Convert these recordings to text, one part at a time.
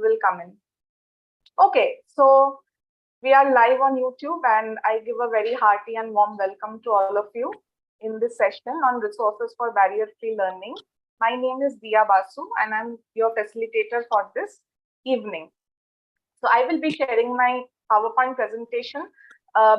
will come in. Okay, so we are live on YouTube and I give a very hearty and warm welcome to all of you in this session on resources for barrier-free learning. My name is Diya Basu and I'm your facilitator for this evening. So I will be sharing my PowerPoint presentation.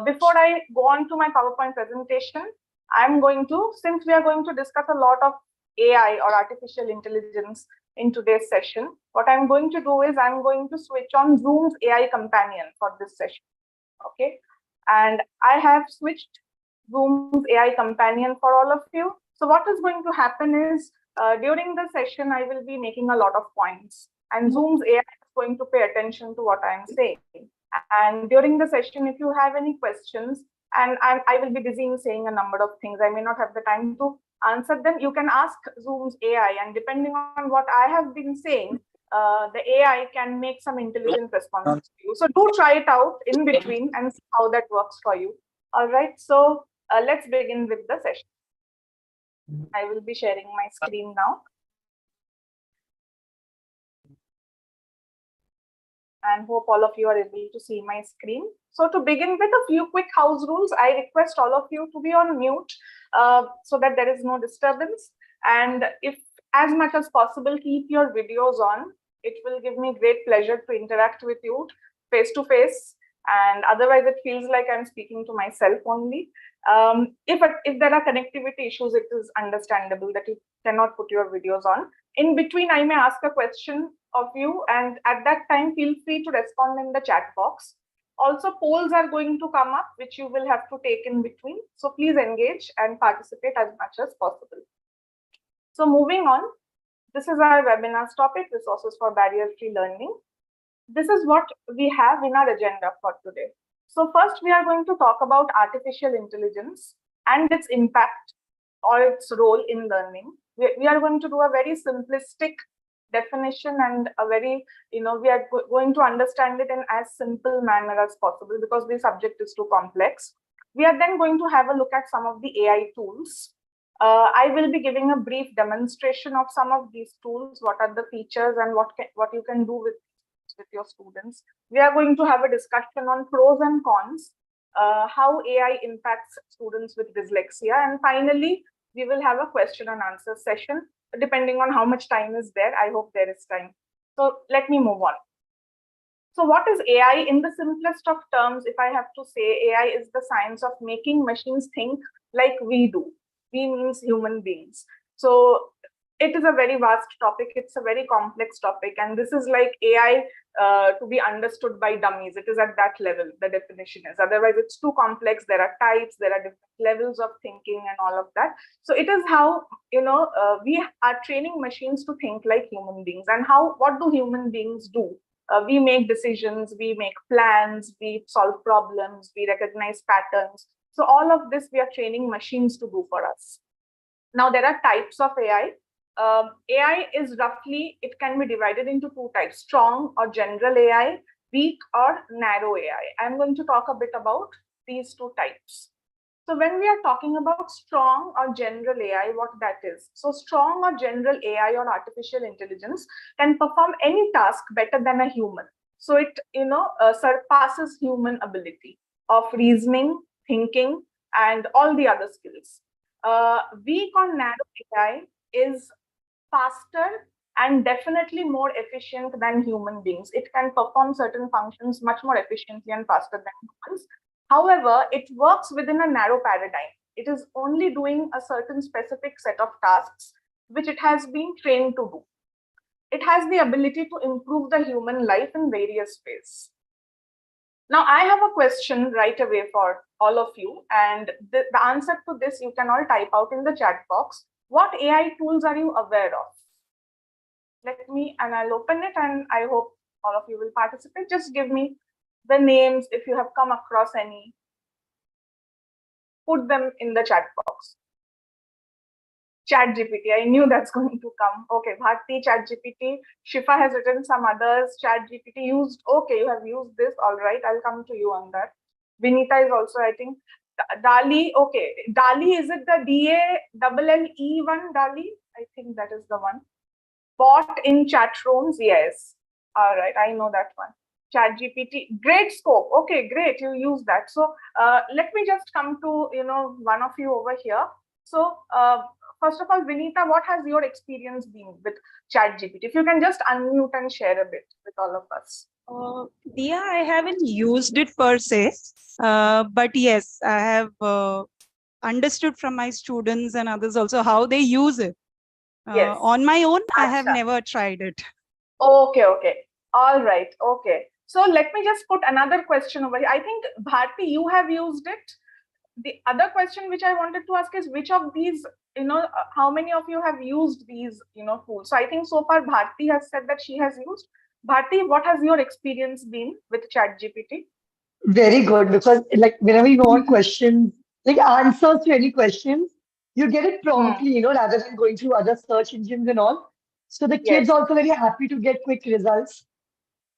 Before I go on to my PowerPoint presentation, I'm going to, since we are going to discuss a lot of AI or artificial intelligence in today's session, what I'm going to do is I'm going to switch on Zoom's AI companion for this session. Okay, and I have switched Zoom's AI companion for all of you. So what is going to happen is during the session, I will be making a lot of points and Zoom's AI is going to pay attention to what I'm saying. And during the session, if you have any questions, and I will be busy in saying a number of things, I may not have the time to answer them. You can ask Zoom's AI, and depending on what I have been saying, the AI can make some intelligent responses to you. So do try it out in between and see how that works for you. All right, so let's begin with the session. I will be sharing my screen now. And hope all of you are able to see my screen. So to begin with a few quick house rules, I request all of you to be on mute so that there is no disturbance. And if as much as possible, keep your videos on. It will give me great pleasure to interact with you face to face. And otherwise it feels like I'm speaking to myself only. If there are connectivity issues, it is understandable that you cannot put your videos on. In between, I may ask a question of you, and at that time, feel free to respond in the chat box. Also, polls are going to come up, which you will have to take in between. So please engage and participate as much as possible. So moving on, this is our webinar's topic, resources for barrier-free learning. This is what we have in our agenda for today. So first, we are going to talk about artificial intelligence and its impact or its role in learning. We are going to do a very simplistic definition and a very, we are going to understand it in as simple manner as possible because the subject is too complex. We are then going to have a look at some of the AI tools. I will be giving a brief demonstration of some of these tools, what are the features and what you can do with your students. We are going to have a discussion on pros and cons, how AI impacts students with dyslexia, and finally, we will have a question and answer session, depending on how much time is there. I hope there is time. So let me move on. So what is AI? In the simplest of terms, if I have to say, AI is the science of making machines think like we do. We means human beings. So it is a very vast topic. It's a very complex topic. And this is like AI to be understood by dummies. It is at that level, the definition is. Otherwise, it's too complex. There are types, there are different levels of thinking and all of that. So it is how, we are training machines to think like human beings. And what do human beings do? We make decisions, we make plans, we solve problems, we recognize patterns. So all of this we are training machines to do for us. Now, there are types of AI. AI is roughly, it can be divided into two types, strong or general AI, weak or narrow AI. I'm going to talk a bit about these two types. So when we are talking about strong or general AI, what that is? So strong or general AI or artificial intelligence can perform any task better than a human. So it, surpasses human ability of reasoning, thinking, and all the other skills. Weak or narrow AI is faster and definitely more efficient than human beings. It can perform certain functions much more efficiently and faster than humans. However, it works within a narrow paradigm. It is only doing a certain specific set of tasks which it has been trained to do. It has the ability to improve the human life in various ways. Now, I have a question right away for all of you, and the answer to this you can all type out in the chat box. What AI tools are you aware of? I'll open it and I hope all of you will participate. Just give me the names if you have come across any. Put them in the chat box. ChatGPT, I knew that's going to come. Okay, Bharti, ChatGPT. Shifa has written some others. ChatGPT used, okay, you have used this, all right, I'll come to you on that. Vinita is also, I think. DALL-E, okay. DALL-E, is it the DALL-E one, DALL-E? I think that is the one. Bot in chat rooms, yes. All right, I know that one. ChatGPT, Gradescope. Okay, great. You use that. So let me just come to one of you over here. So first of all, Vinita, what has your experience been with ChatGPT? If you can just unmute and share a bit with all of us. Dia, I haven't used it per se, but yes, I have understood from my students and others also how they use it. Yes. On my own, I have Acha. never tried it. Okay, okay. All right. Okay. So let me just put another question over here. I think, Bharti, you have used it. The other question which I wanted to ask is which of these, how many of you have used these, tools? So I think so far Bharti has said that she has used. Bharti, what has your experience been with ChatGPT? Very good, because like whenever you want questions, like answers to any questions, you get it promptly, rather than going through other search engines and all. So the kids Yes. also very happy to get quick results.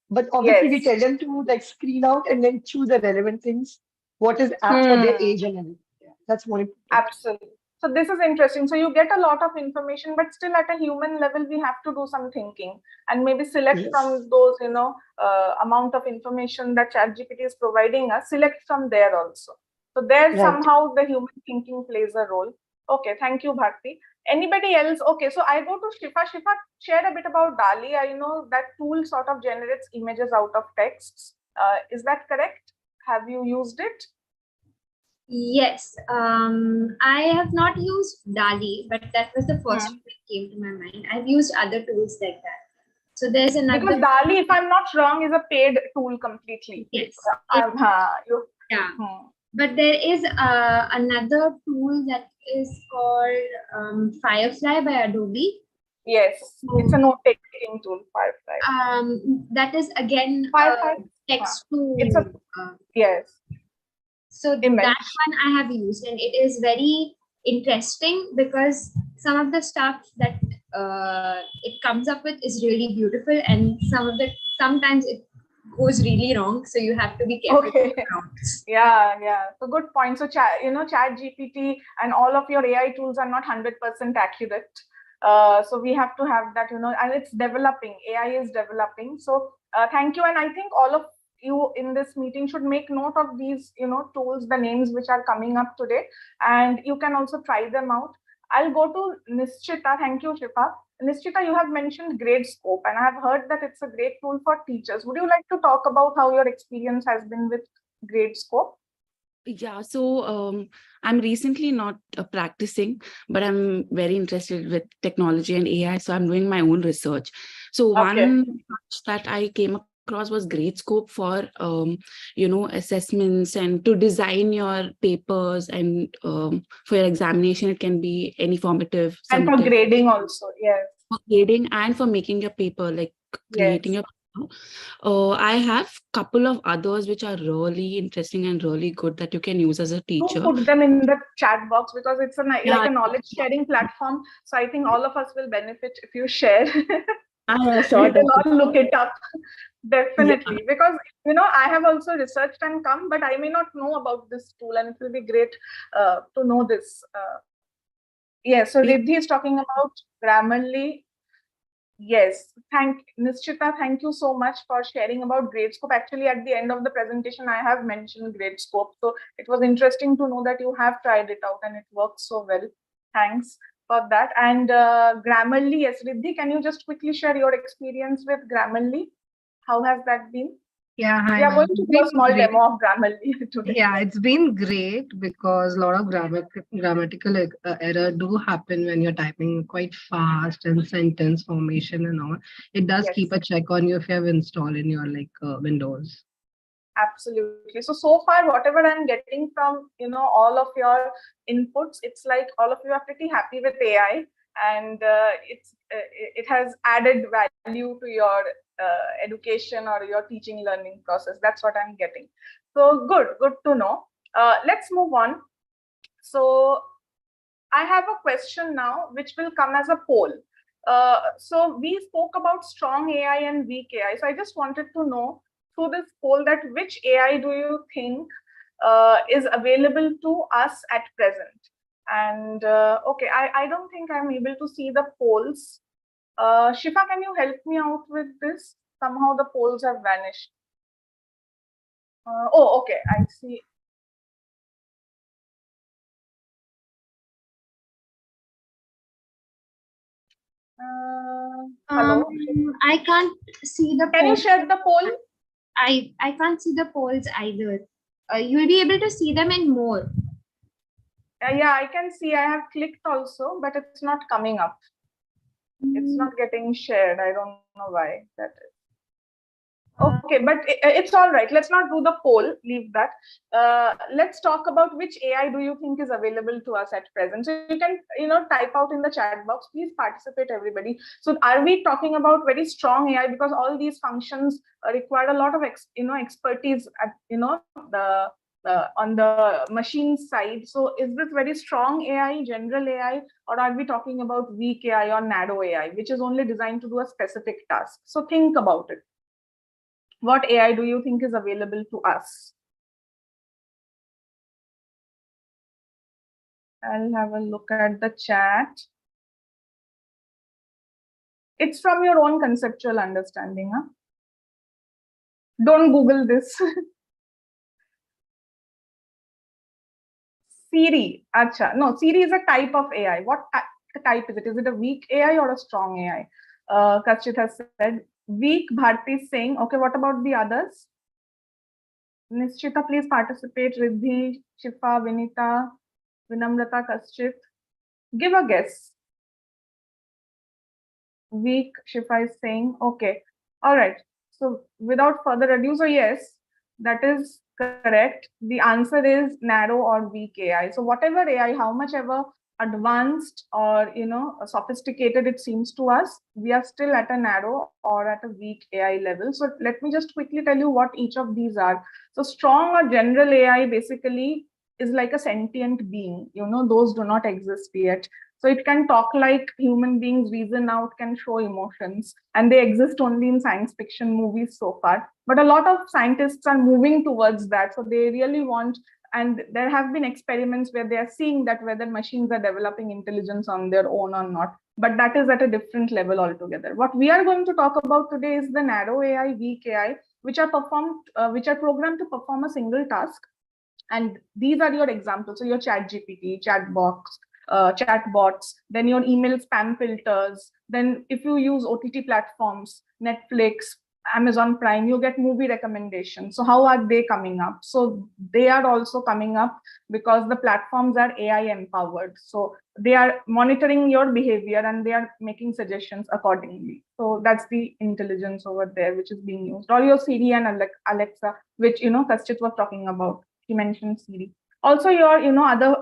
But obviously we tell them to like screen out and then choose the relevant things, what is apt for their age and everything. Yeah, that's more important. Absolutely. So this is interesting. So you get a lot of information, but still at a human level, we have to do some thinking and maybe select Yes. from those, amount of information that ChatGPT is providing us, select from there also. So there Right. somehow the human thinking plays a role. Okay, thank you, Bharti. Anybody else? Okay, so I go to Shifa. Shifa, share a bit about DALL-E. I know that tool sort of generates images out of texts. Is that correct? Have you used it? Yes, I have not used DALL-E, but that was the first one that came to my mind. I've used other tools like that. So there's another. Because DALL-E, if I'm not wrong, is a paid tool completely. Yes. Yeah. But there is another tool that is called Firefly by Adobe. Yes, it's a note-taking tool, Firefly. That is again text to. It's a yes. So image. That one I have used, and it is very interesting because some of the stuff that it comes up with is really beautiful, and sometimes it goes really wrong. So you have to be careful. Okay. Yeah. So good point. So ChatGPT and all of your AI tools are not 100% accurate. So we have to have that, and it's developing. AI is developing. So thank you, and I think all of you in this meeting should make note of these, tools, the names which are coming up today, and you can also try them out. I'll go to Nischita. Thank you, Shifa. Nischita, you have mentioned Gradescope, and I have heard that it's a great tool for teachers. Would you like to talk about how your experience has been with Gradescope? Yeah, so I'm recently not practicing, but I'm very interested with technology and AI. So I'm doing my own research. So one that I came across was Gradescope for assessments and to design your papers, and for your examination it can be any formative, and for grading also. Yes, for grading and for making your paper, like creating your paper. I have a couple of others which are really interesting and really good that you can use as a teacher. Do put them in the chat box because it's like a knowledge sharing platform. So I think all of us will benefit if you share. Sure, we will all look it up. Definitely, because I have also researched and come, but I may not know about this tool, and it will be great to know this. So Riddhi is talking about Grammarly. Yes, Nischita, thank you so much for sharing about Gradescope. Actually, at the end of the presentation, I have mentioned Gradescope, so it was interesting to know that you have tried it out and it works so well. Thanks for that. And Grammarly, yes, Riddhi, can you just quickly share your experience with Grammarly? How has that been? Yeah, hi. We are going to do a small demo of Grammarly today. Yeah, it's been great because a lot of grammatical error do happen when you're typing quite fast and sentence formation and all. It does keep a check on you if you have installed in your Windows. Absolutely. So far, whatever I'm getting from all of your inputs, it's like all of you are pretty happy with AI, and it has added value to your education or your teaching learning process. That's what I'm getting. So good to know. Let's move on. So I have a question now, which will come as a poll. So we spoke about strong AI and weak AI. So I just wanted to know through this poll that which AI do you think is available to us at present? And okay, I don't think I'm able to see the polls. Shifa, can you help me out with this? Somehow the polls have vanished. Oh, okay, I see. Hello. I can't see the Can you polls. share the poll? I can't see the polls either. You'll be able to see them in more. Yeah, I can see. I have clicked also, but it's not coming up. It's not getting shared. I don't know why that is. Okay, but it's all right. Let's not do the poll. Leave that. Let's talk about which AI do you think is available to us at present. So you can, type out in the chat box. Please participate, everybody. So are we talking about very strong AI, because all these functions require a lot of expertise at on the machine side. So is this very strong AI, general AI, or are we talking about weak AI or narrow AI, which is only designed to do a specific task? So think about it. What AI do you think is available to us? I'll have a look at the chat. It's from your own conceptual understanding, huh? Don't Google this. Siri. Acha. No, Siri is a type of AI. What type is it? Is it a weak AI or a strong AI? Kachit has said weak. Bharti is saying, okay, what about the others? Nishchita, please participate. Riddhi, Shifa, Vinita, Vinamrata, Kachit. Give a guess. Weak, Shifa is saying, okay. All right. So without further ado, so yes, that is correct. The answer is narrow or weak AI. So whatever AI, how much ever advanced or sophisticated it seems to us, we are still at a narrow or at a weak AI level. So let me just quickly tell you what each of these are. So strong or general AI basically is like a sentient being. Those do not exist yet. So it can talk like human beings, reason out, can show emotions, and they exist only in science fiction movies so far. But a lot of scientists are moving towards that. So they really want, and there have been experiments where they are seeing that whether machines are developing intelligence on their own or not. But that is at a different level altogether. What we are going to talk about today is the narrow AI, weak AI, which are programmed to perform a single task. And these are your examples. So your ChatGPT, chatbots, then your email spam filters. Then if you use OTT platforms, Netflix, Amazon Prime, you get movie recommendations. So how are they coming up? So they are also coming up because the platforms are AI empowered. So they are monitoring your behavior and they are making suggestions accordingly. So that's the intelligence over there which is being used. Or your Siri and Alexa, which Kashchit was talking about. He mentioned Siri. Also your other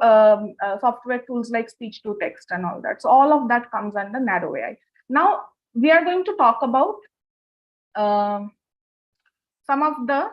software tools like speech to text and all that. So all of that comes under narrow AI. Now we are going to talk about some of the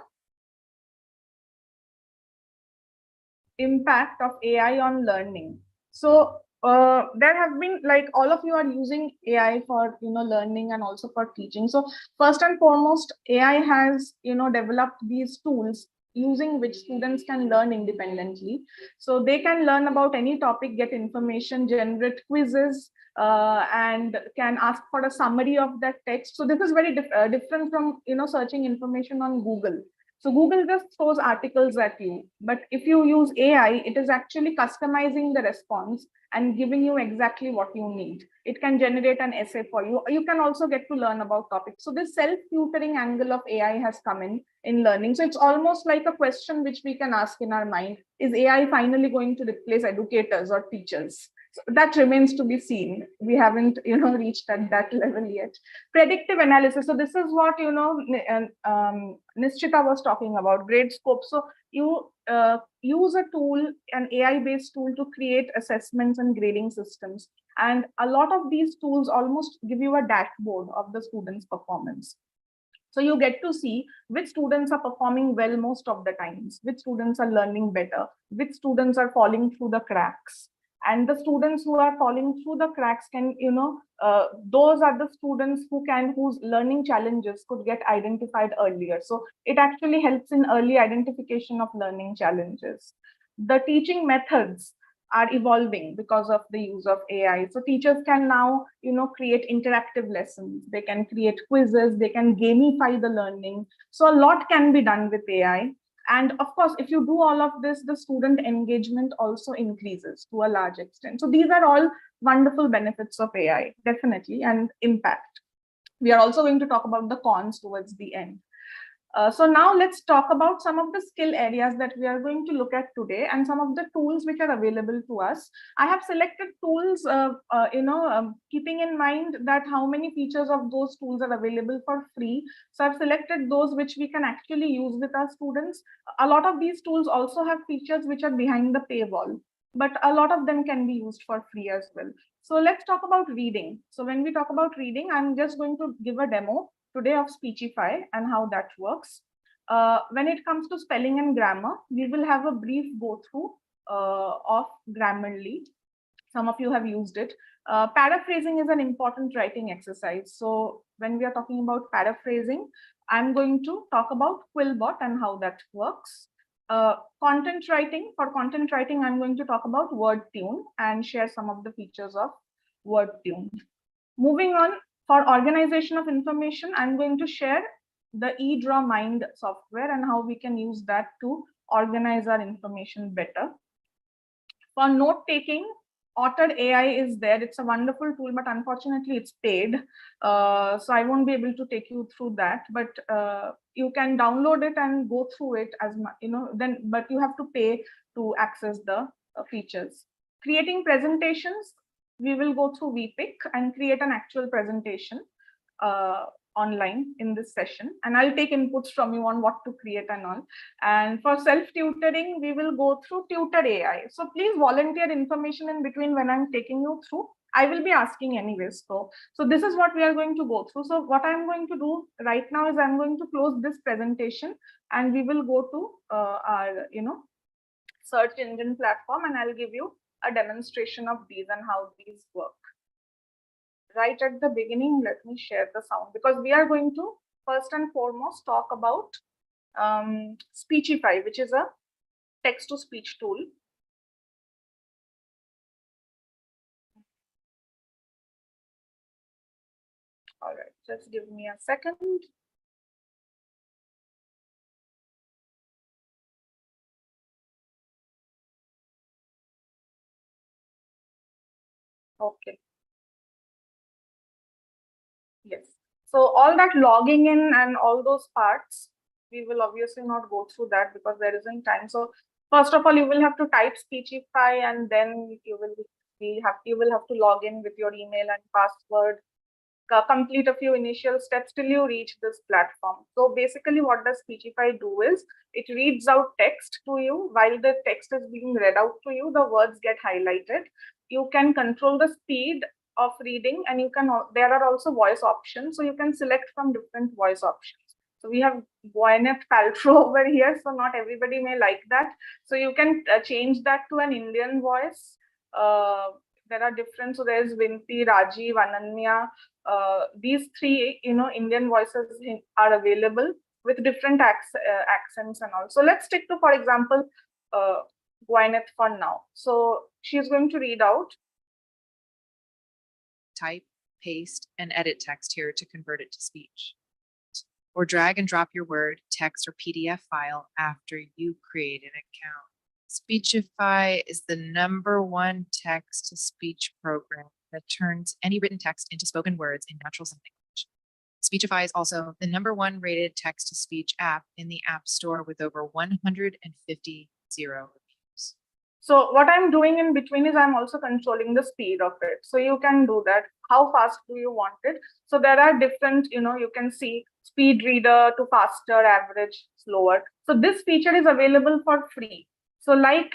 impact of AI on learning. So there have been, like, all of you are using AI for learning and also for teaching. So first and foremost, AI has developed these tools using which students can learn independently. So they can learn about any topic, get information, generate quizzes, and can ask for a summary of that text. So this is very different from searching information on Google. So Google just throws articles at you. But if you use AI, it is actually customizing the response and giving you exactly what you need. It can generate an essay for you. You can also get to learn about topics. So this self-tutoring angle of AI has come in learning. So it's almost like a question which we can ask in our mind: is AI finally going to replace educators or teachers? So that remains to be seen. We haven't reached at that level yet. Predictive analysis. So this is what Nishchita was talking about, Gradescope. So you use a tool, an AI-based tool, to create assessments and grading systems. And a lot of these tools almost give you a dashboard of the students' performance. So you get to see which students are performing well most of the times, which students are learning better, which students are falling through the cracks. And the students who are falling through the cracks can, those are the students whose learning challenges could get identified earlier. So it actually helps in early identification of learning challenges. The teaching methods are evolving because of the use of AI. So teachers can now, create interactive lessons. They can create quizzes. They can gamify the learning. So a lot can be done with AI. And of course, if you do all of this, the student engagement also increases to a large extent. So these are all wonderful benefits of AI, definitely, and impact. We are also going to talk about the cons towards the end. So now let's talk about some of the skill areas that we are going to look at today and some of the tools which are available to us. I have selected tools, keeping in mind that how many features of those tools are available for free. So I've selected those which we can actually use with our students. A lot of these tools also have features which are behind the paywall, but a lot of them can be used for free as well. So let's talk about reading. So when we talk about reading, I'm just going to give a demo today of Speechify and how that works. When it comes to spelling and grammar, we will have a brief go through of Grammarly. Some of you have used it. Paraphrasing is an important writing exercise. So when we are talking about paraphrasing, I'm going to talk about Quillbot and how that works. Content writing, for content writing, I'm going to talk about WordTune and share some of the features of WordTune. Moving on, for organization of information, I'm going to share the eDrawMind software and how we can use that to organize our information better. For note taking, Authored AI is there. It's a wonderful tool, but unfortunately it's paid. So I won't be able to take you through that, but you can download it and go through it as but you have to pay to access the features. Creating presentations, we will go through VPick and create an actual presentation online in this session, and I'll take inputs from you on what to create and all. And for self-tutoring, we will go through Tutor AI. So please volunteer information in between when I'm taking you through. I will be asking anyways. So this is what we are going to go through. So what I'm going to do right now is I'm going to close this presentation and we will go to our search engine platform, and I'll give you a demonstration of these and how these work. Right at the beginning, let me share the sound, because we are going to first and foremost talk about Speechify, which is a text-to-speech tool. All right, just give me a second. Okay. Yes. So all that logging in and all those parts, we will obviously not go through that because there isn't time. So first of all, you will have to type Speechify, and then you will have to log in with your email and password, complete a few initial steps till you reach this platform. So basically what does Speechify do is it reads out text to you. While the text is being read out to you, the words get highlighted. You can control the speed of reading, and there are also voice options. So you can select from different voice options. So we have Gwyneth Paltrow over here. So not everybody may like that. So you can change that to an Indian voice. There are different. So there's Vinti, Rajiv, Ananya. These three, Indian voices are available with different accents and all. So let's stick to, for example, Gwyneth for now. So she's going to read out. Type, paste, and edit text here to convert it to speech. Or drag and drop your Word, text, or PDF file after you create an account. Speechify is the #1 text-to-speech program that turns any written text into spoken words in natural sounding language. Speechify is also the #1 rated text-to-speech app in the App Store with over 150 zero reviews. So what I'm doing in between is I'm also controlling the speed of it. So you can do that. How fast do you want it? So there are different, you can see speed reader to faster, average, slower. So this feature is available for free. So like,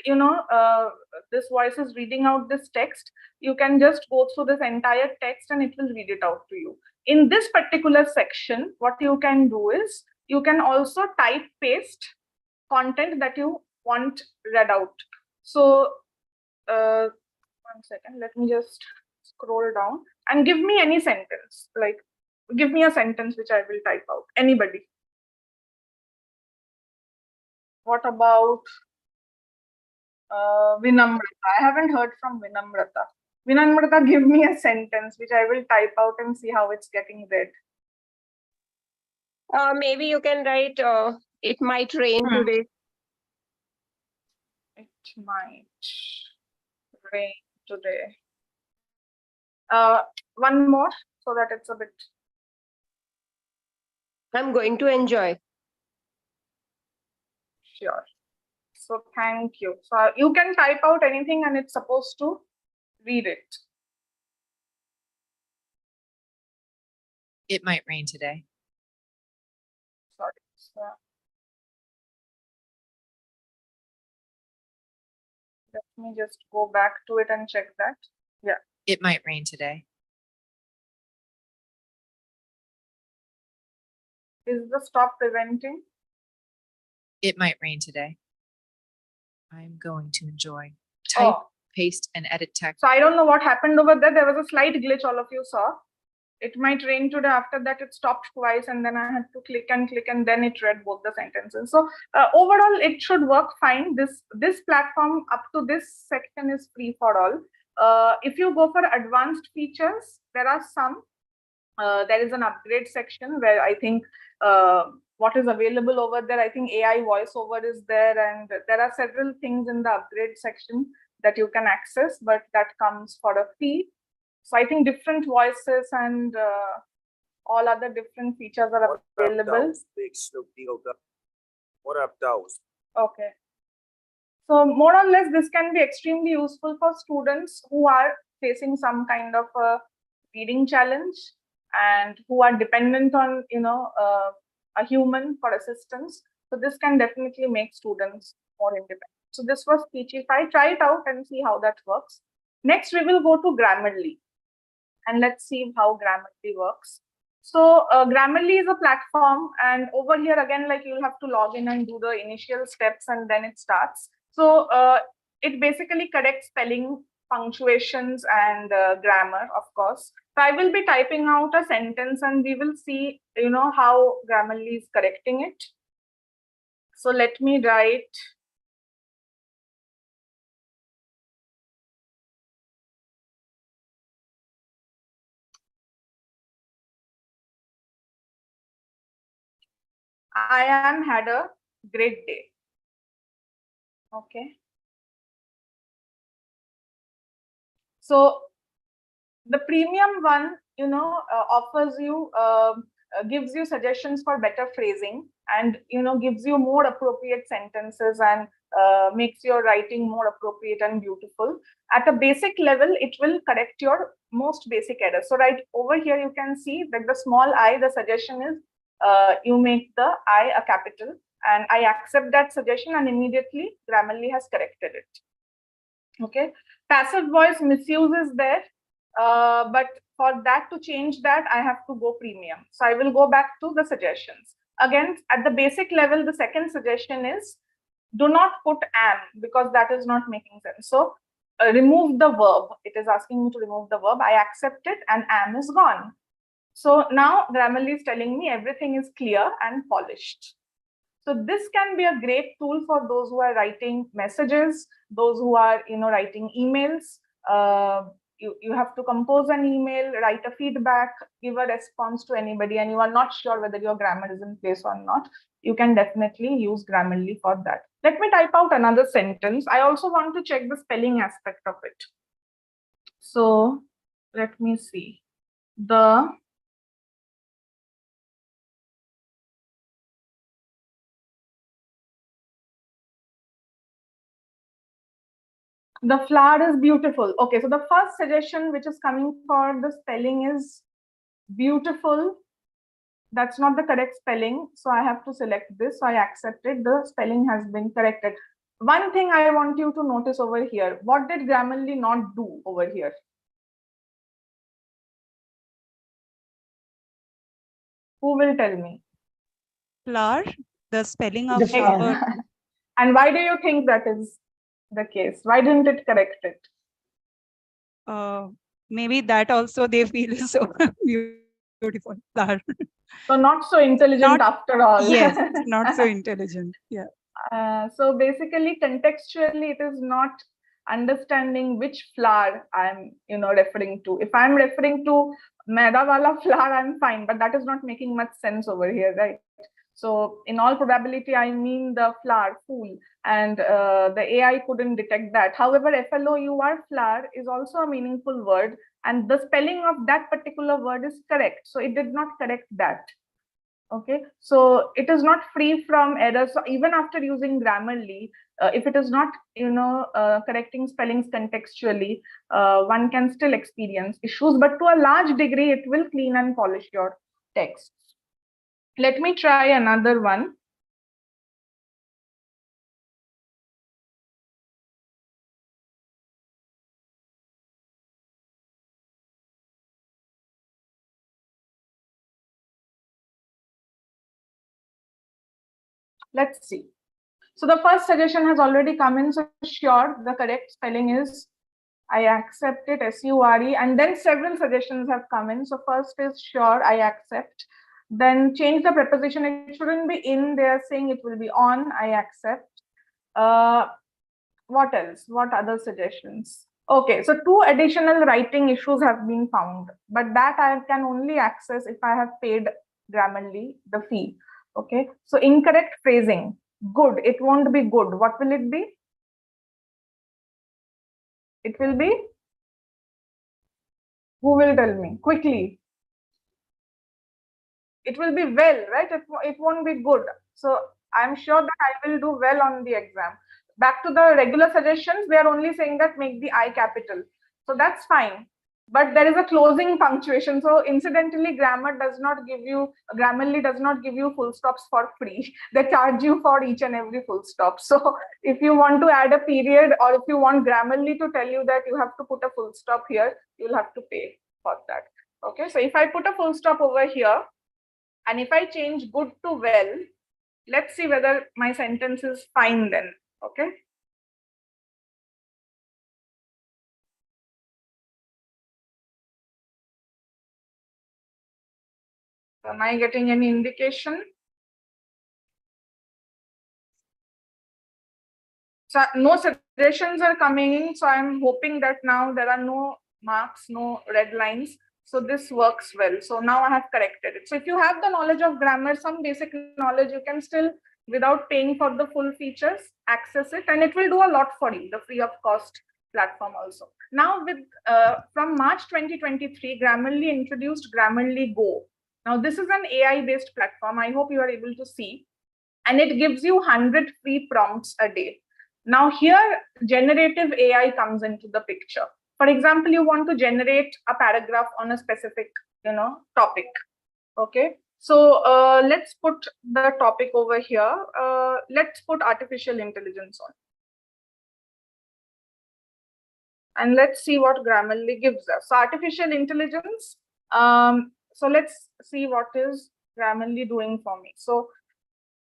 this voice is reading out this text, you can just go through this entire text and it will read it out to you. In this particular section, what you can do is you can also type paste content that you want read out. So 1 second, let me just scroll down and give me any sentence, like give me a sentence which I will type out. Anybody? What about Vinamrata. I haven't heard from Vinamrata. Vinamrata, give me a sentence which I will type out and see how it's getting read. Maybe you can write, it might rain today. It might rain today. One more so that it's a bit. I'm going to enjoy. Sure. So thank you. So you can type out anything and it's supposed to read it. It might rain today. Sorry. So, let me just go back to it and check that. Yeah. It might rain today. Is the stop preventing? It might rain today. I'm going to enjoy. Type, paste, and edit text. So I don't know what happened over there. There was a slight glitch all of you saw. It might rain today. After that, it stopped twice and then I had to click and then it read both the sentences. So overall, it should work fine. This platform up to this section is free for all. If you go for advanced features, there are some. There is an upgrade section where I think what is available over there, I think AI voiceover is there, and there are several things in the upgrade section that you can access, but that comes for a fee. So I think different voices and all other different features are available. What up, those? Okay. So more or less, this can be extremely useful for students who are facing some kind of a reading challenge and who are dependent on, a human for assistance. So this can definitely make students more independent. So this was Speechify. Try it out and see how that works. Next, we will go to Grammarly. And let's see how Grammarly works. So Grammarly is a platform, and over here again, like you'll have to log in and do the initial steps and then it starts. So it basically corrects spelling, punctuations, and grammar, of course. So I will be typing out a sentence and we will see, how Grammarly is correcting it. So let me write. I am had a great day. Okay. So the premium one, offers you, gives you suggestions for better phrasing and, gives you more appropriate sentences and makes your writing more appropriate and beautiful. At a basic level, it will correct your most basic errors. So right over here, you can see that the small I, the suggestion is you make the I a capital, and I accept that suggestion and immediately Grammarly has corrected it. Okay. Passive voice misuse is there, but for that to change that, I have to go premium. So I will go back to the suggestions. Again, at the basic level, the second suggestion is do not put am because that is not making sense. So remove the verb. It is asking me to remove the verb. I accept it and am is gone. So now Grammarly is telling me everything is clear and polished. So this can be a great tool for those who are writing messages, those who are, writing emails. You have to compose an email, write a feedback, give a response to anybody, and you are not sure whether your grammar is in place or not. You can definitely use Grammarly for that. Let me type out another sentence. I also want to check the spelling aspect of it. So let me see. The flower is beautiful. Okay, so the first suggestion which is coming for the spelling is beautiful. That's not the correct spelling. So I have to select this. So I accept it. The spelling has been corrected. One thing I want you to notice over here. What did Grammarly not do over here? Who will tell me? Flower, the spelling of The flower. And why do you think that is the case? Why didn't it correct it? Maybe that also they feel is so beautiful. Flower. So not so intelligent after all. Yes, not so intelligent. Yeah. So basically, contextually, it is not understanding which flour I'm, referring to. If I'm referring to maida wala flour, I'm fine, but that is not making much sense over here, right? So in all probability, I mean the flour, fool, and the AI couldn't detect that. However, FLOUR, flour, is also a meaningful word, and the spelling of that particular word is correct. So it did not correct that. Okay, so it is not free from errors. So even after using Grammarly, if it is not, correcting spellings contextually, one can still experience issues, but to a large degree, it will clean and polish your text. Let me try another one. Let's see. So the first suggestion has already come in. So sure, the correct spelling is, I accept it, SURE, and then several suggestions have come in. So first is sure, I accept. Then change the preposition. It shouldn't be in. They are saying it will be on. I accept. What else? What other suggestions? Okay, so 2 additional writing issues have been found, but that I can only access if I have paid Grammarly the fee. Okay, so incorrect phrasing. Good. It won't be good. What will it be? It will be. Who will tell me quickly? It will be well, right? It won't be good. So I'm sure that I will do well on the exam. Back to the regular suggestions, they are only saying that make the I capital. So that's fine. But there is a closing punctuation. So incidentally, Grammarly does not give you full stops for free. They charge you for each and every full stop. So if you want to add a period, or if you want Grammarly to tell you that you have to put a full stop here, you'll have to pay for that. Okay, so if I put a full stop over here, and if I change good to well, let's see whether my sentence is fine then. Okay. So am I getting any indication? So no suggestions are coming in. So I'm hoping that now there are no marks, no red lines. So this works well. So now I have corrected it. So if you have the knowledge of grammar, some basic knowledge, you can still, without paying for the full features, access it, and it will do a lot for you, the free of cost platform also. Now with from March 2023, Grammarly introduced Grammarly Go. Now this is an AI-based platform. I hope you are able to see, and it gives you 100 free prompts a day. Now here, generative AI comes into the picture. For example, you want to generate a paragraph on a specific, topic. Okay. So let's put the topic over here. Let's put artificial intelligence on. And let's see what Grammarly gives us. So artificial intelligence. So let's see what is Grammarly doing for me. So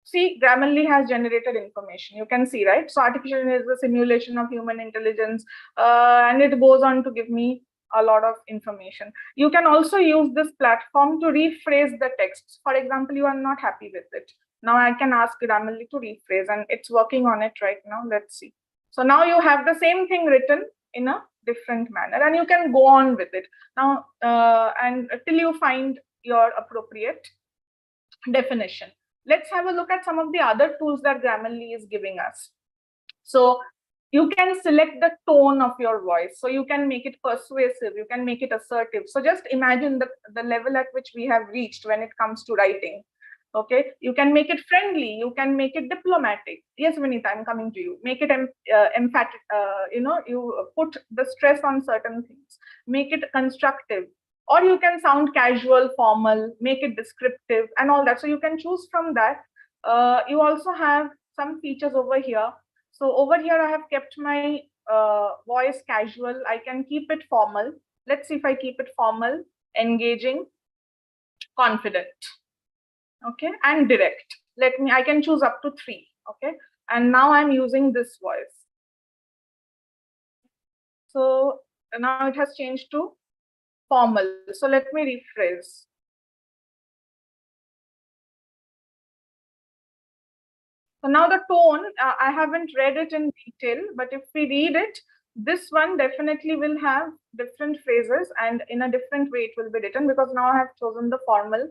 see, Grammarly has generated information. You can see, right? So artificial is a simulation of human intelligence, and it goes on to give me a lot of information. You can also use this platform to rephrase the text. For example, you are not happy with it. Now I can ask Grammarly to rephrase, and it's working on it right now. Let's see. So now you have the same thing written in a different manner, and you can go on with it now, and till you find your appropriate definition. Let's have a look at some of the other tools that Grammarly is giving us. So you can select the tone of your voice. So you can make it persuasive, you can make it assertive. So just imagine the level at which we have reached when it comes to writing. Okay, you can make it friendly, you can make it diplomatic. Yes, Vinita, I'm coming to you. Make it emphatic, you put the stress on certain things. Make it constructive. Or you can sound casual, formal, make it descriptive and all that. So you can choose from that. You also have some features over here. So over here, I have kept my voice casual. I can keep it formal. Let's see if I keep it formal, engaging, confident. Okay, and direct. I can choose up to 3. Okay, and now I'm using this voice. So now it has changed to formal. So let me rephrase. So now the tone, I haven't read it in detail, but if we read it, this one definitely will have different phrases and in a different way it will be written, because now I have chosen the formal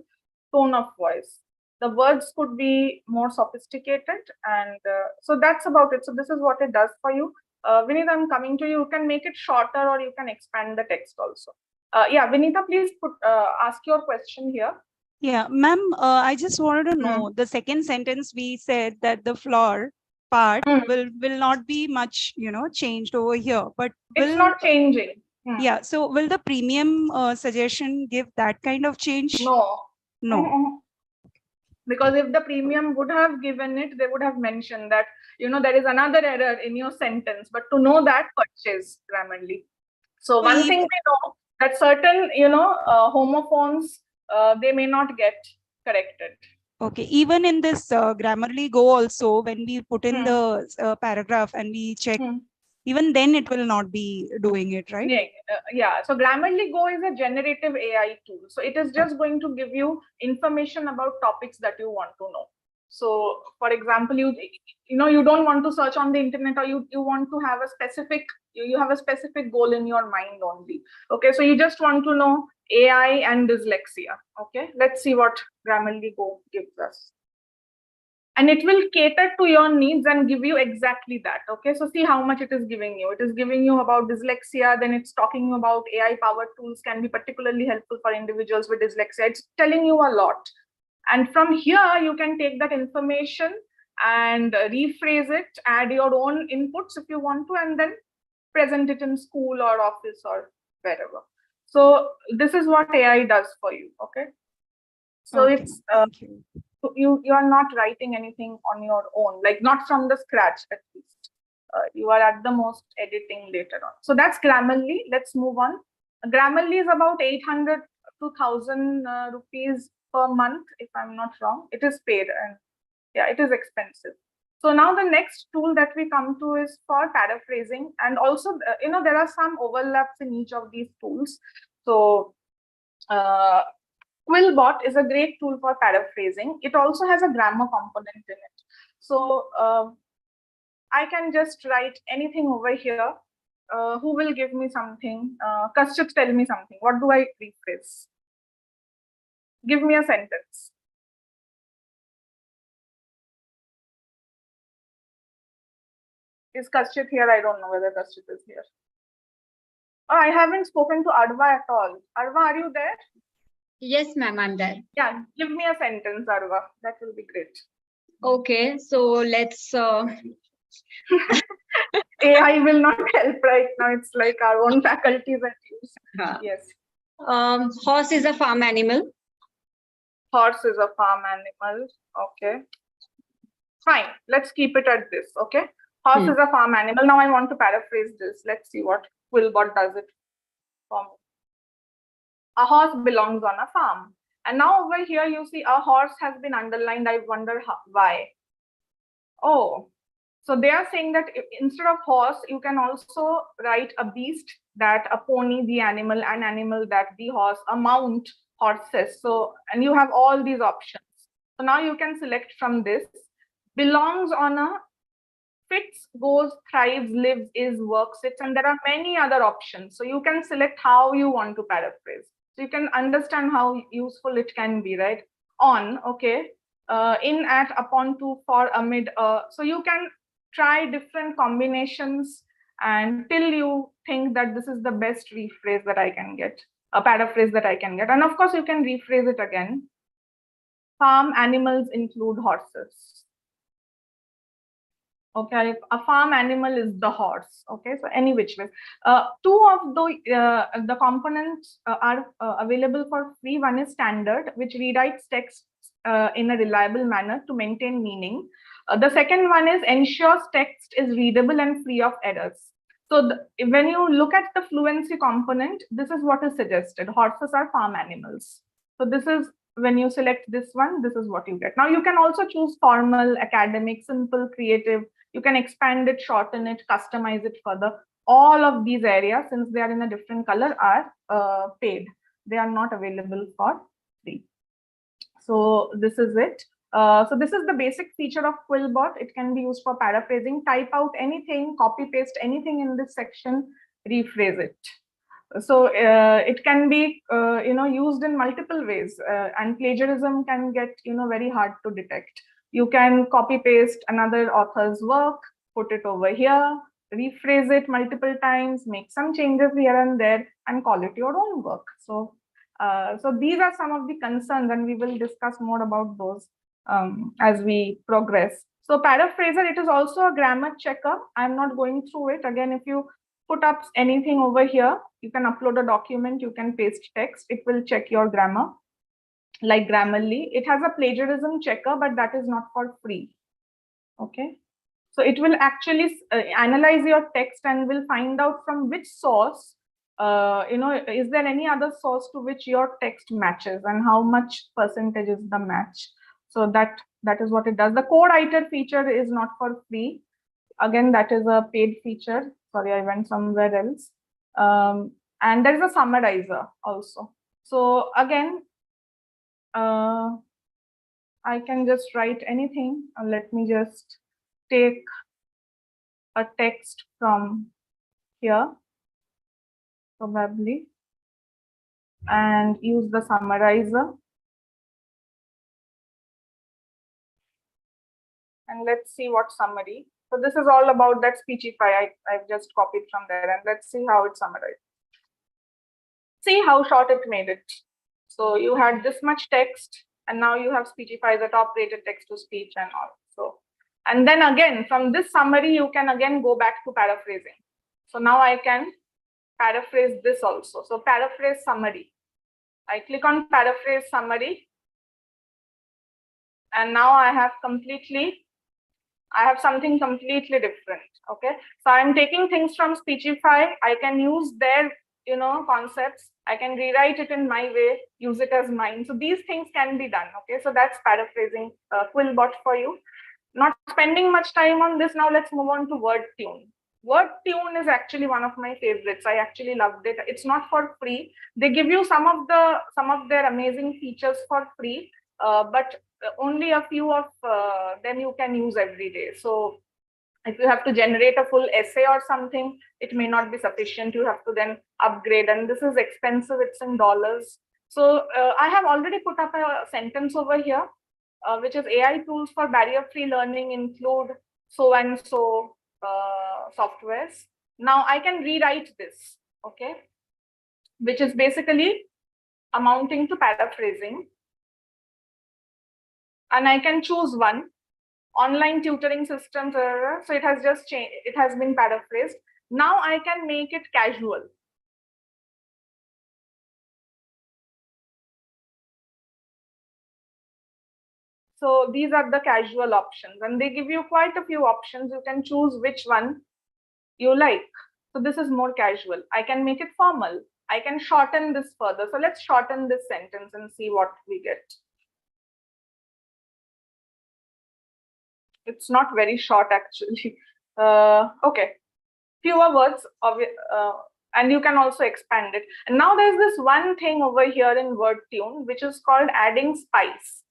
tone of voice. The words could be more sophisticated, and so that's about it. So this is what it does for you. Vinita, I'm coming to you. You can make it shorter or you can expand the text also. Yeah, Vinita, please ask your question here. Yeah, ma'am, I just wanted to know the second sentence we said that the floor part will not be much, changed over here, but it's not changing. Yeah, so will the premium suggestion give that kind of change? No. Because if the premium would have given it, they would have mentioned that, there is another error in your sentence, but to know that, purchase Grammarly. So one thing we know, that certain, homophones, they may not get corrected. Okay, even in this Grammarly Go also, when we put in the paragraph and we check, even then it will not be doing it, right? Yeah. So Grammarly Go is a generative AI tool. So it is just going to give you information about topics that you want to know. So for example, you don't want to search on the internet, or you want to have a specific, you have a specific goal in your mind only. Okay, so you just want to know AI and dyslexia. Okay, let's see what Grammarly Go gives us. And it will cater to your needs and give you exactly that. Okay, so see how much it is giving you. It is giving you about dyslexia, then it's talking about AI powered tools can be particularly helpful for individuals with dyslexia. It's telling you a lot. And from here, you can take that information and rephrase it, add your own inputs if you want to, and then present it in school or office or wherever. So this is what AI does for you. Okay, so it's you are not writing anything on your own, like not from the scratch at least. You are at the most editing later on. So that's Grammarly. Let's move on. Grammarly is about 800 to 1,000 rupees per month, if I'm not wrong. It is paid, and yeah, it is expensive. So now the next tool that we come to is for paraphrasing, and also there are some overlaps in each of these tools. So Quillbot is a great tool for paraphrasing. It also has a grammar component in it. So I can just write anything over here. Who will give me something? Kaustubh, tell me something. What do I rephrase? Give me a sentence. Is Kaustubh here? I don't know whether Kaustubh is here. Oh, I haven't spoken to Arva at all. Arva, are you there? Yes, ma'am, I'm there. Yeah, give me a sentence, Arva. That will be great. Okay, so let's. AI will not help right now. It's like our own faculties that use. Yes. Horse is a farm animal. Horse is a farm animal. Okay. Fine. Let's keep it at this. Okay. Horse is a farm animal. Now I want to paraphrase this. Let's see what Quillbot does it for me. A horse belongs on a farm. And now over here, you see a horse has been underlined. I wonder why. Oh, so they are saying that instead of horse, you can also write a beast, that a pony, the animal, an animal, that the horse, a mount, horses. So, and you have all these options. So now you can select from this. Belongs on a, fits, goes, thrives, lives, is, works, sits, and there are many other options. So you can select how you want to paraphrase. So you can understand how useful it can be, right? On, okay. In, at, upon, to, for, amid. So you can try different combinations until you think that this is the best rephrase that I can get, a paraphrase that I can get. And of course, you can rephrase it again. Farm animals include horses. Okay, a farm animal is the horse. Okay, so any which way. Two of the components are available for free. One is standard, which rewrites text in a reliable manner to maintain meaning. The second one is ensures text is readable and free of errors. So when you look at the fluency component, this is what is suggested. Horses are farm animals. So this is, when you select this one, this is what you get. Now you can also choose formal, academic, simple, creative. You can expand it, shorten it, customize it further. All of these areas, since they are in a different color, are paid. They are not available for free. So this is it. So this is the basic feature of Quillbot. It can be used for paraphrasing. Type out anything, copy paste anything in this section, rephrase it. So it can be used in multiple ways, and plagiarism can get very hard to detect. You can copy paste another author's work, put it over here, rephrase it multiple times, make some changes here and there, and call it your own work. So these are some of the concerns, and we will discuss more about those as we progress. So paraphraser, it is also a grammar checker. I'm not going through it. Again, if you put up anything over here, you can upload a document, you can paste text, it will check your grammar, like Grammarly. It has a plagiarism checker, but that is not for free. Okay. So it will actually analyze your text and will find out from which source, is there any other source to which your text matches and how much percentage is the match. So that is what it does. The code writer feature is not for free. Again, that is a paid feature. Sorry, I went somewhere else. And there is a summarizer also. So again, I can just write anything. Let me just take a text from here, probably, and use the summarizer. And let's see what summary. So this is all about that Speechify. I've just copied from there, and let's see how it summarized. See how short it made it. So you had this much text, and now you have Speechify, the top rated text to speech and all. So, and then again, from this summary, you can again go back to paraphrasing. So now I can paraphrase this also. So paraphrase summary. I click on paraphrase summary. And now I have something completely different. Okay. So I'm taking things from Speechify. I can use their, concepts. I can rewrite it in my way, use it as mine. So these things can be done. Okay. So that's paraphrasing Quillbot for you. Not spending much time on this. Now let's move on to WordTune. WordTune is actually one of my favorites. I actually loved it. It's not for free. They give you some of their amazing features for free, but only a few of them you can use every day. So if you have to generate a full essay or something, it may not be sufficient. You have to then upgrade, and this is expensive. It's in dollars. So I have already put up a sentence over here, which is AI tools for barrier-free learning include so and so softwares. Now I can rewrite this, okay, which is basically amounting to paraphrasing. And I can choose one. Online tutoring systems, so it has just changed, it has been paraphrased. Now I can make it casual. So these are the casual options, and they give you quite a few options. You can choose which one you like. So this is more casual. I can make it formal. I can shorten this further. So let's shorten this sentence and see what we get. It's not very short actually. Okay, fewer words, and you can also expand it. And now there's this one thing over here in WordTune, which is called adding spice.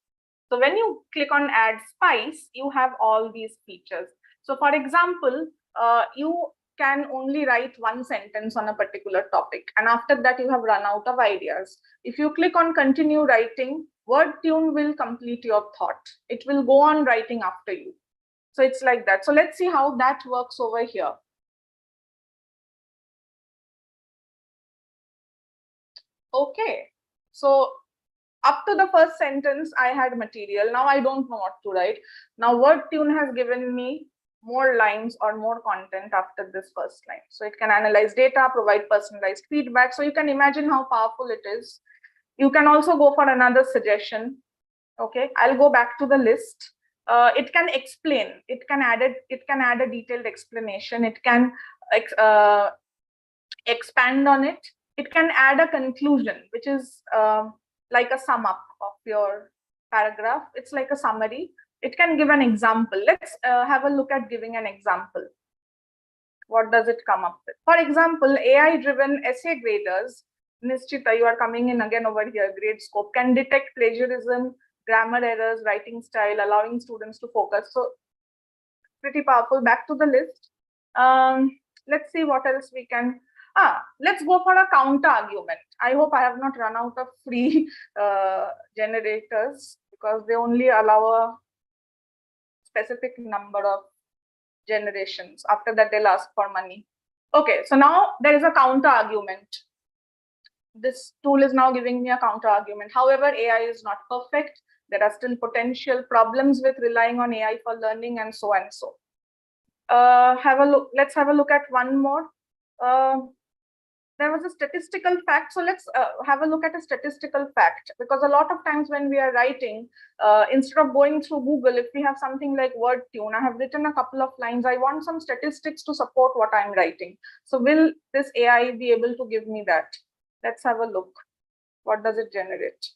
So when you click on add spice, you have all these features. So for example, you can only write one sentence on a particular topic, and after that you have run out of ideas. If you click on continue writing, WordTune will complete your thought. It will go on writing after you. So it's like that. So let's see how that works over here. Okay, so up to the first sentence, I had material. Now I don't know what to write. Now WordTune has given me more lines or more content after this first line. So it can analyze data, provide personalized feedback. So you can imagine how powerful it is. You can also go for another suggestion. Okay, I'll go back to the list. It can explain. It can add a detailed explanation. It can expand on it. It can add a conclusion, which is like a sum up of your paragraph. It's like a summary. It can give an example. Let's have a look at giving an example. What does it come up with? For example, AI-driven essay graders, Nischita, you are coming in again over here, Gradescope, can detect plagiarism, grammar errors, writing style, allowing students to focus. So pretty powerful. Back to the list. Let's see what else we can. Let's go for a counter argument. I hope I have not run out of free generators, because they only allow a specific number of generations. After that, they'll ask for money. Okay, so now there is a counter argument. This tool is now giving me a counter argument. However, AI is not perfect. There are still potential problems with relying on AI for learning, and so and so. Have a look. Let's have a look at one more. There was a statistical fact. So let's have a look at a statistical fact, because a lot of times when we are writing, instead of going through Google, if we have something like WordTune, I have written a couple of lines. I want some statistics to support what I'm writing. So will this AI be able to give me that? Let's have a look. What does it generate?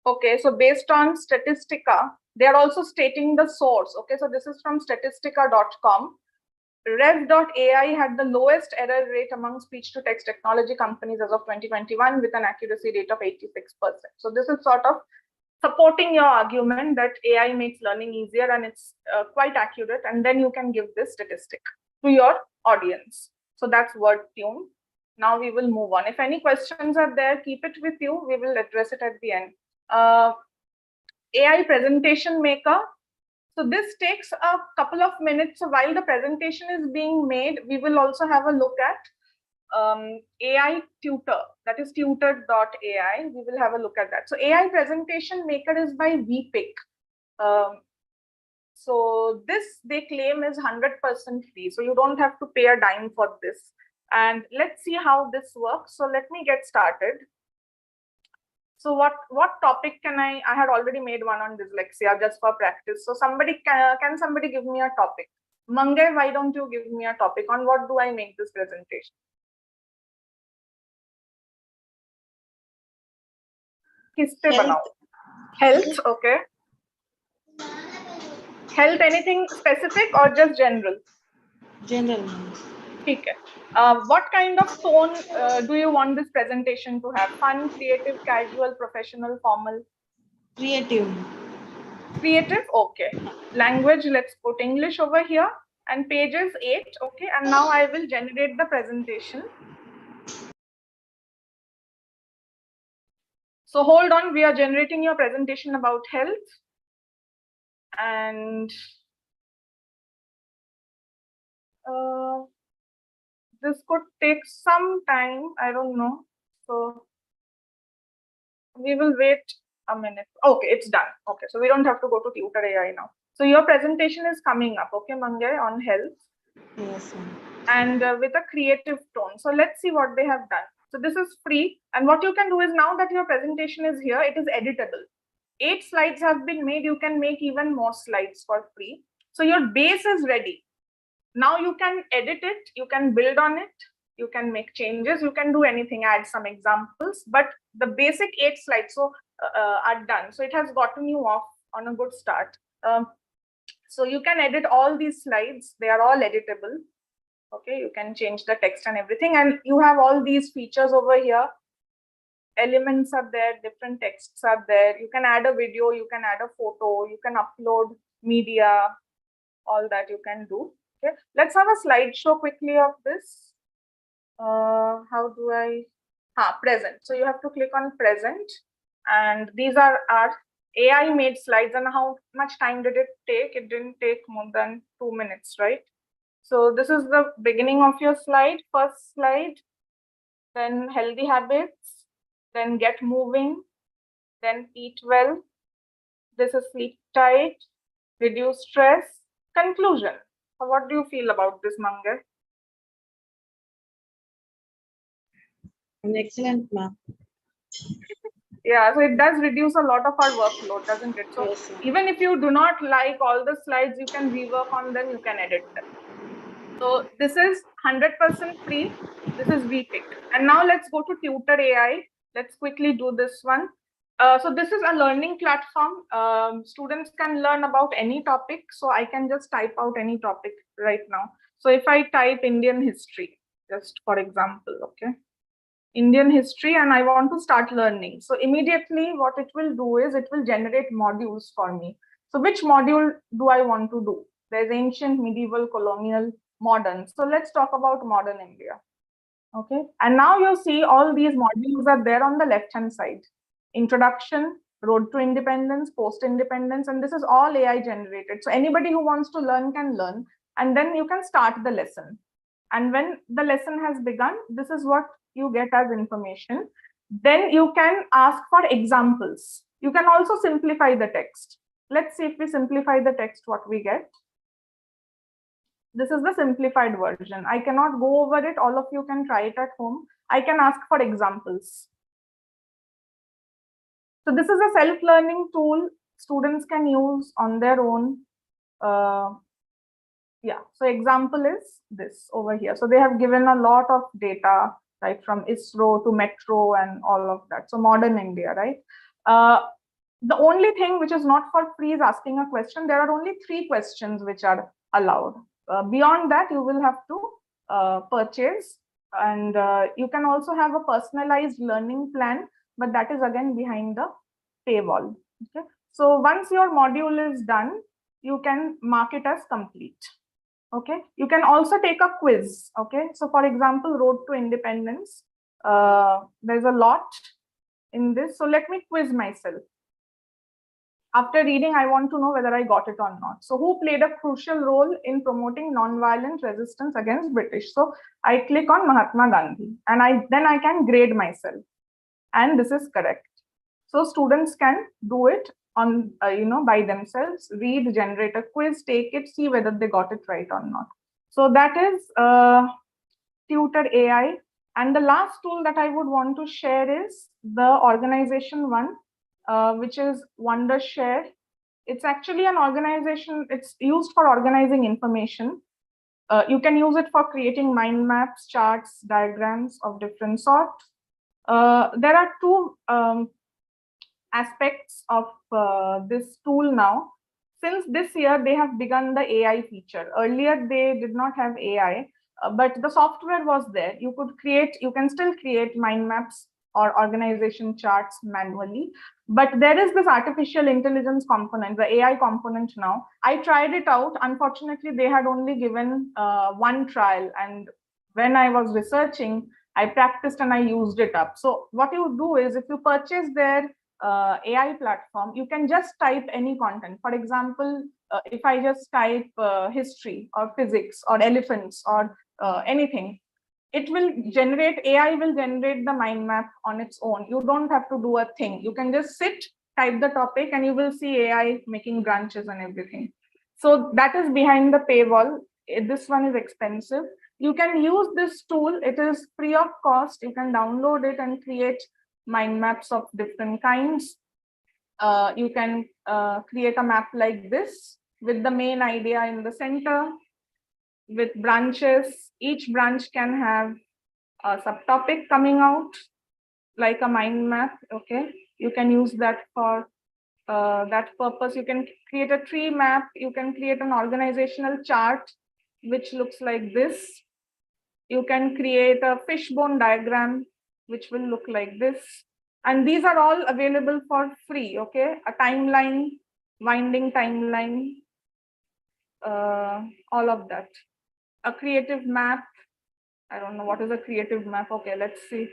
Okay, so based on Statistica, they are also stating the source. Okay, so this is from statistica.com. Rev.ai had the lowest error rate among speech-to-text technology companies as of 2021, with an accuracy rate of 86%. So this is sort of supporting your argument that AI makes learning easier, and it's quite accurate. And then you can give this statistic to your audience. So that's WordTune. Now we will move on. If any questions are there, keep it with you. We will address it at the end. AI presentation maker. So this takes a couple of minutes. So while the presentation is being made, we will also have a look at AI tutor, that is tutor.ai. We will have a look at that. So AI presentation maker is by VPick. So this, they claim, is 100% free. So you don't have to pay a dime for this. And let's see how this works. So let me get started. So what topic can I had already made one on dyslexia just for practice. So somebody can somebody give me a topic? Mangai, why don't you give me a topic? On what do I make this presentation? Kis pe banao? Health, okay. Health, anything specific or just general? General. Okay. What kind of tone do you want this presentation to have? Fun, creative, casual, professional, formal? Creative. Creative, okay. Language, let's put English over here. And pages 8, okay. And now I will generate the presentation. So hold on, we are generating your presentation about health. And this could take some time, I don't know. So we will wait a minute. Okay, it's done. Okay, so we don't have to go to Tutor AI now. So your presentation is coming up, okay, Mangai, on health. Yes, ma'am. And with a creative tone. So let's see what they have done. So this is free. And what you can do is, now that your presentation is here, it is editable. 8 slides have been made. You can make even more slides for free. So your base is ready. Now you can edit it, you can build on it, you can make changes, you can do anything, add some examples, but the basic 8 slides are done. So it has gotten you off on a good start. So you can edit all these slides, they are all editable. Okay, you can change the text and everything, and you have all these features over here. Elements are there, different texts are there. You can add a video, you can add a photo, you can upload media, all that you can do. Okay, let's have a slideshow quickly of this. How do I? Present. So you have to click on present, and these are our AI made slides. And how much time did it take? It didn't take more than 2 minutes, right? So this is the beginning of your slide, first slide, then healthy habits, then get moving, then eat well. This is sleep tight, reduce stress, conclusion. So what do you feel about this, Mangai? An excellent, ma'am. Yeah, so it does reduce a lot of our workload, doesn't it? So Yes, ma'am. even if you do not like all the slides, you can rework on them, you can edit them. So this is 100% free. This is VPick. And now let's go to Tutor AI. Let's quickly do this one. So this is a learning platform. Students can learn about any topic. So I can just type out any topic right now. So if I type Indian history, just for example, okay. Indian history and I want to start learning. So immediately what it will do is it will generate modules for me. So which module do I want to do? There's ancient, medieval, colonial, modern. So let's talk about modern India. Okay. And now you see all these modules are there on the left-hand side. Introduction, Road to Independence, Post-Independence, and this is all AI generated. So anybody who wants to learn can learn, and then you can start the lesson. And when the lesson has begun, this is what you get as information. Then you can ask for examples. You can also simplify the text. Let's see if we simplify the text, what we get. This is the simplified version. I cannot go over it. All of you can try it at home. I can ask for examples. So this is a self-learning tool students can use on their own. Yeah, so example is this over here. So they have given a lot of data, right, from ISRO to Metro and all of that. So modern India, right? The only thing which is not for free is asking a question. There are only 3 questions which are allowed. Beyond that, you will have to purchase, and you can also have a personalized learning plan, but that is again behind the paywall. Okay. So once your module is done, you can mark it as complete. Okay. You can also take a quiz. Okay. So for example, Road to Independence, there's a lot in this. So let me quiz myself. After reading, I want to know whether I got it or not. So who played a crucial role in promoting non-violent resistance against British? So I click on Mahatma Gandhi, and then I can grade myself. And this is correct. So students can do it on, by themselves, read, generate a quiz, take it, see whether they got it right or not. So that is Tutor AI. And the last tool that I would want to share is the organization one, which is Wondershare. It's actually an organization, it's used for organizing information. You can use it for creating mind maps, charts, diagrams of different sorts. There are 2 aspects of this tool now. Since this year, they have begun the AI feature. Earlier, they did not have AI, but the software was there. You can still create mind maps or organization charts manually, but there is this artificial intelligence component, the AI component now. I tried it out. Unfortunately, they had only given 1 trial, and when I was researching, I practiced and I used it up. So what you do is, if you purchase their AI platform, you can just type any content. For example, if I just type history or physics or elephants or anything, it will generate, AI will generate the mind map on its own. You don't have to do a thing. You can just sit, type the topic, and you will see AI making branches and everything. So that is behind the paywall. This one is expensive. You can use this tool. It is free of cost. You can download it and create mind maps of different kinds. You can create a map like this with the main idea in the center, with branches. Each branch can have a subtopic coming out, like a mind map. Okay, you can use that for that purpose. You can create a tree map. You can create an organizational chart, which looks like this. You can create a fishbone diagram, which will look like this. And these are all available for free. Okay, a timeline, winding timeline, all of that. A creative map. I don't know what is a creative map. Okay, let's see.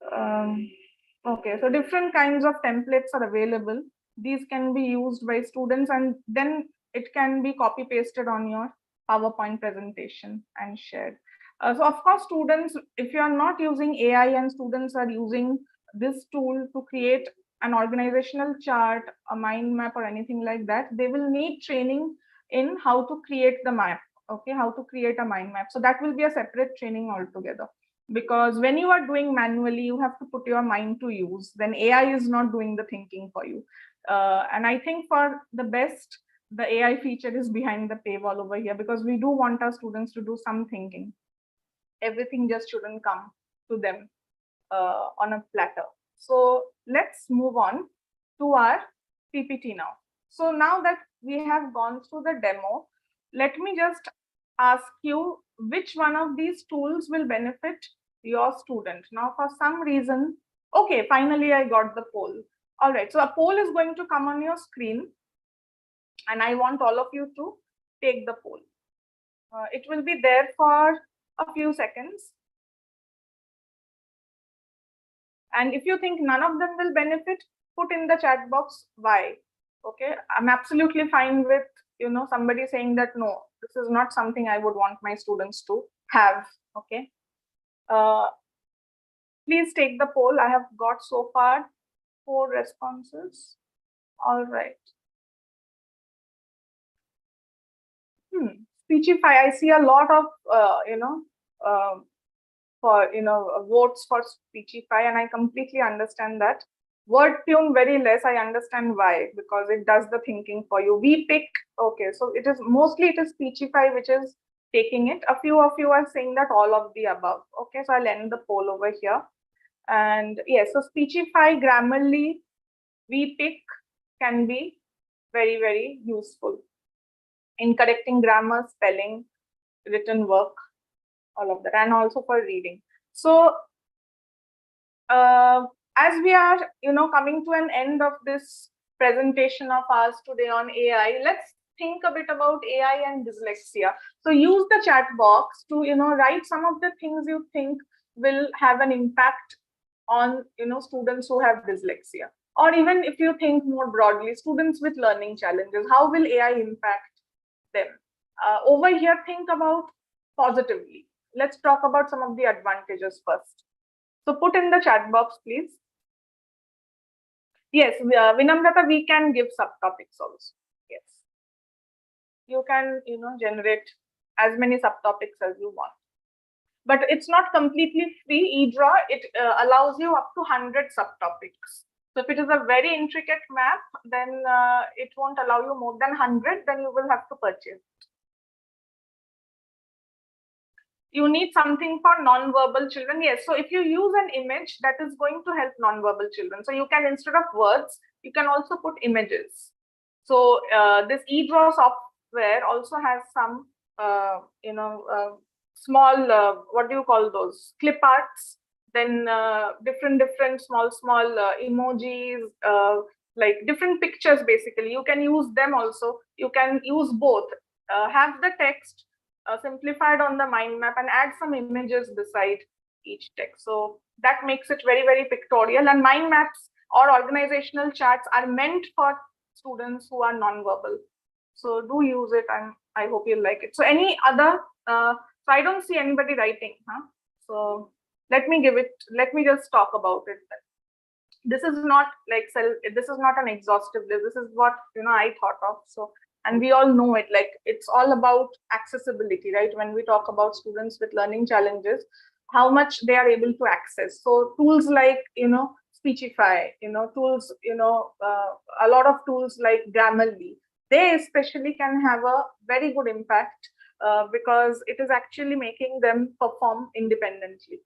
Okay, so different kinds of templates are available. These can be used by students, and then it can be copy pasted on your PowerPoint presentation and shared. So of course, students, if you are not using AI and students are using this tool to create an organizational chart, a mind map, or anything like that, they will need training in how to create the map. Okay, how to create a mind map. So that will be a separate training altogether, because when you are doing manually, you have to put your mind to use. Then AI is not doing the thinking for you. And I think for the best, the AI feature is behind the paywall over here, because we do want our students to do some thinking. Everything just shouldn't come to them on a platter. So let's move on to our PPT now. So now that we have gone through the demo, let me just ask you which one of these tools will benefit your student. Now, for some reason, okay, finally I got the poll. All right, so a poll is going to come on your screen, and I want all of you to take the poll. It will be there for a few seconds. And if you think none of them will benefit, put in the chat box why. Okay, I'm absolutely fine with somebody saying that no, this is not something I would want my students to have. Okay, please take the poll. I have got so far 4 responses. All right. Speechify. I see a lot of votes for Speechify, and I completely understand that. WordTune very less. I understand why, because it does the thinking for you. VPick, okay, so it is mostly Speechify which is taking it. A few of you are saying that all of the above. Okay, so I'll end the poll over here. And yes, so Speechify, Grammarly, VPick can be very, very useful in correcting grammar, spelling, written work, all of that, and also for reading. So as we are coming to an end of this presentation of ours today on AI, let's think a bit about AI and dyslexia. So use the chat box to write some of the things you think will have an impact on students who have dyslexia, or even if you think more broadly, students with learning challenges, how will AI impact them? Over here, think about positively. Let's talk about some of the advantages first. So put in the chat box, please. Yes, Vinamrata, we can give subtopics also. Yes, you can generate as many subtopics as you want, but it's not completely free. eDraw, it allows you up to 100 subtopics. So if it is a very intricate map, then it won't allow you more than 100, then you will have to purchase. You need something for non-verbal children. Yes, so if you use an image, that is going to help non-verbal children. So you can, instead of words, you can also put images. So this eDraw software also has some, small, what do you call those? Clip arts, then different small emojis, like different pictures, basically. You can use them also. You can use both. Have the text simplified on the mind map and add some images beside each text. So that makes it very, very pictorial. And mind maps or organizational charts are meant for students who are non-verbal. So do use it, and I hope you'll like it. So any other, so I don't see anybody writing, huh? So let me just talk about it. This is not like this is not an exhaustive list. This is what I thought of. So, and we all know it, like it's all about accessibility, right? When we talk about students with learning challenges, how much they are able to access. So tools like Speechify, tools, a lot of tools like Grammarly, they especially can have a very good impact because it is actually making them perform independently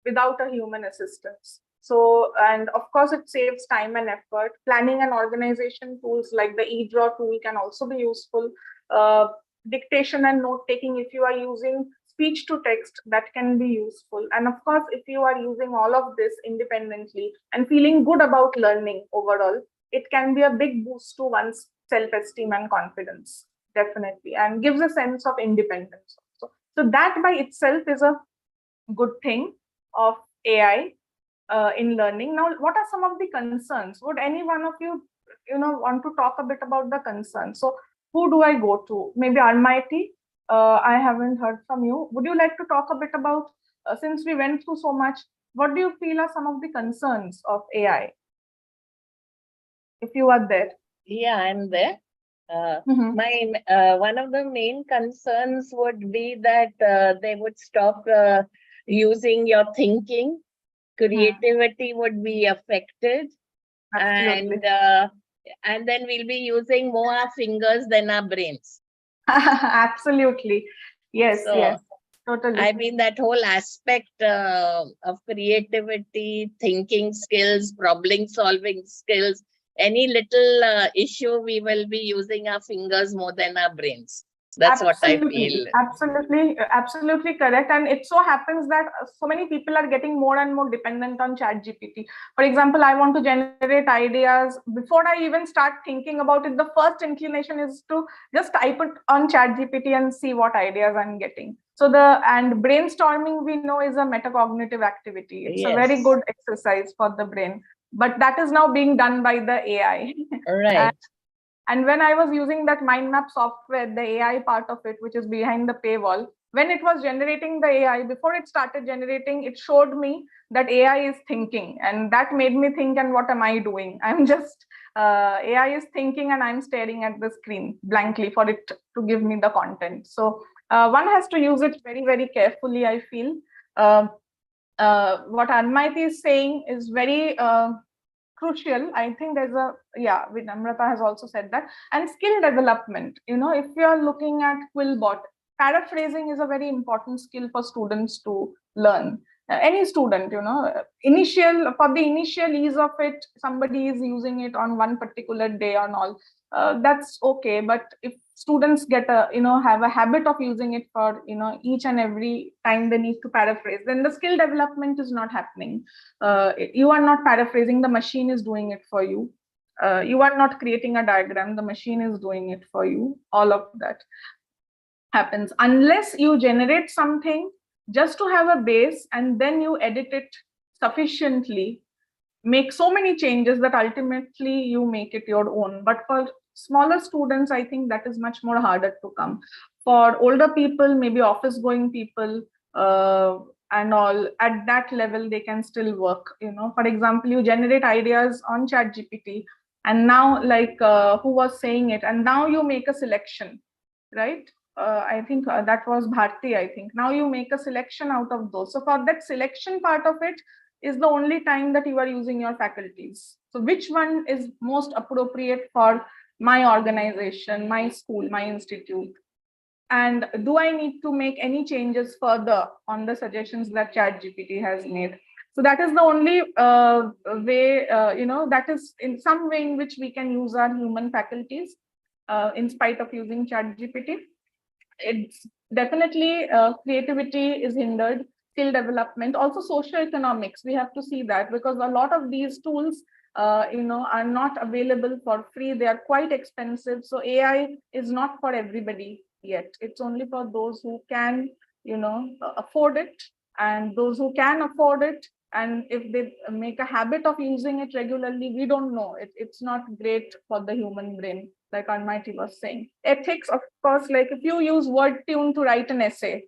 without a human assistance. So, and of course, it saves time and effort. Planning and organization tools like the eDraw tool can also be useful. Dictation and note taking, if you are using speech to text, that can be useful. And of course, if you are using all of this independently and feeling good about learning overall, it can be a big boost to one's self-esteem and confidence, definitely, and gives a sense of independence also. So that by itself is a good thing of AI in learning. Now, what are some of the concerns? Would any one of you, want to talk a bit about the concerns? So who do I go to? Maybe Almighty. I haven't heard from you. Would you like to talk a bit about, since we went through so much, what do you feel are some of the concerns of AI? If you are there. Yeah, I'm there. My one of the main concerns would be that they would stop using your thinking. Creativity would be affected. Absolutely. And then we'll be using more our fingers than our brains. Absolutely. Yes, So, yes, totally. I mean, that whole aspect of creativity, thinking skills, problem solving skills, any little issue, we will be using our fingers more than our brains. That's what I feel. Absolutely correct. And it so happens that so many people are getting more and more dependent on ChatGPT. For example, I want to generate ideas. Before I even start thinking about it, the first inclination is to just type it on ChatGPT and see what ideas I'm getting. So brainstorming, we know, is a metacognitive activity. It's a very good exercise for the brain, but that is now being done by the AI. Right. And when I was using that mind map software, the AI part of it, which is behind the paywall, when it was generating the AI, before it started generating, it showed me that AI is thinking, and that made me think, and what am I doing? I'm just, AI is thinking and I'm staring at the screen blankly for it to give me the content. So one has to use it very, very carefully, I feel. What Anmaiti is saying is very crucial. I think there's Vinamrata has also said that. And skill development, if you're looking at Quillbot, paraphrasing is a very important skill for students to learn. Any student, for the initial ease of it, somebody is using it on one particular day and all, that's okay. But if students get have a habit of using it for, each and every time they need to paraphrase, then the skill development is not happening. You are not paraphrasing, the machine is doing it for you. You are not creating a diagram, the machine is doing it for you. All of that happens unless you generate something just to have a base and then you edit it sufficiently, make so many changes that ultimately you make it your own. But for smaller students, I think that is much more harder to come. For older people, maybe office going people, and all, at that level they can still work. For example, you generate ideas on ChatGPT, and now, like who was saying it, and now you make a selection, right? I think that was Bharti, I think. Now you make a selection out of those. So for that selection part of it is the only time that you are using your faculties. So which one is most appropriate for my organization, my school, my institute? And do I need to make any changes further on the suggestions that ChatGPT has made? So that is the only way, that is in some way in which we can use our human faculties in spite of using ChatGPT. It's definitely creativity is hindered, skill development, also social economics. We have to see that, because a lot of these tools are not available for free. They are quite expensive. So AI is not for everybody yet. It's only for those who can afford it, and those who can afford it, and if they make a habit of using it regularly, we don't know, it's not great for the human brain, like Almighty was saying. Ethics, of course, like if you use WordTune to write an essay,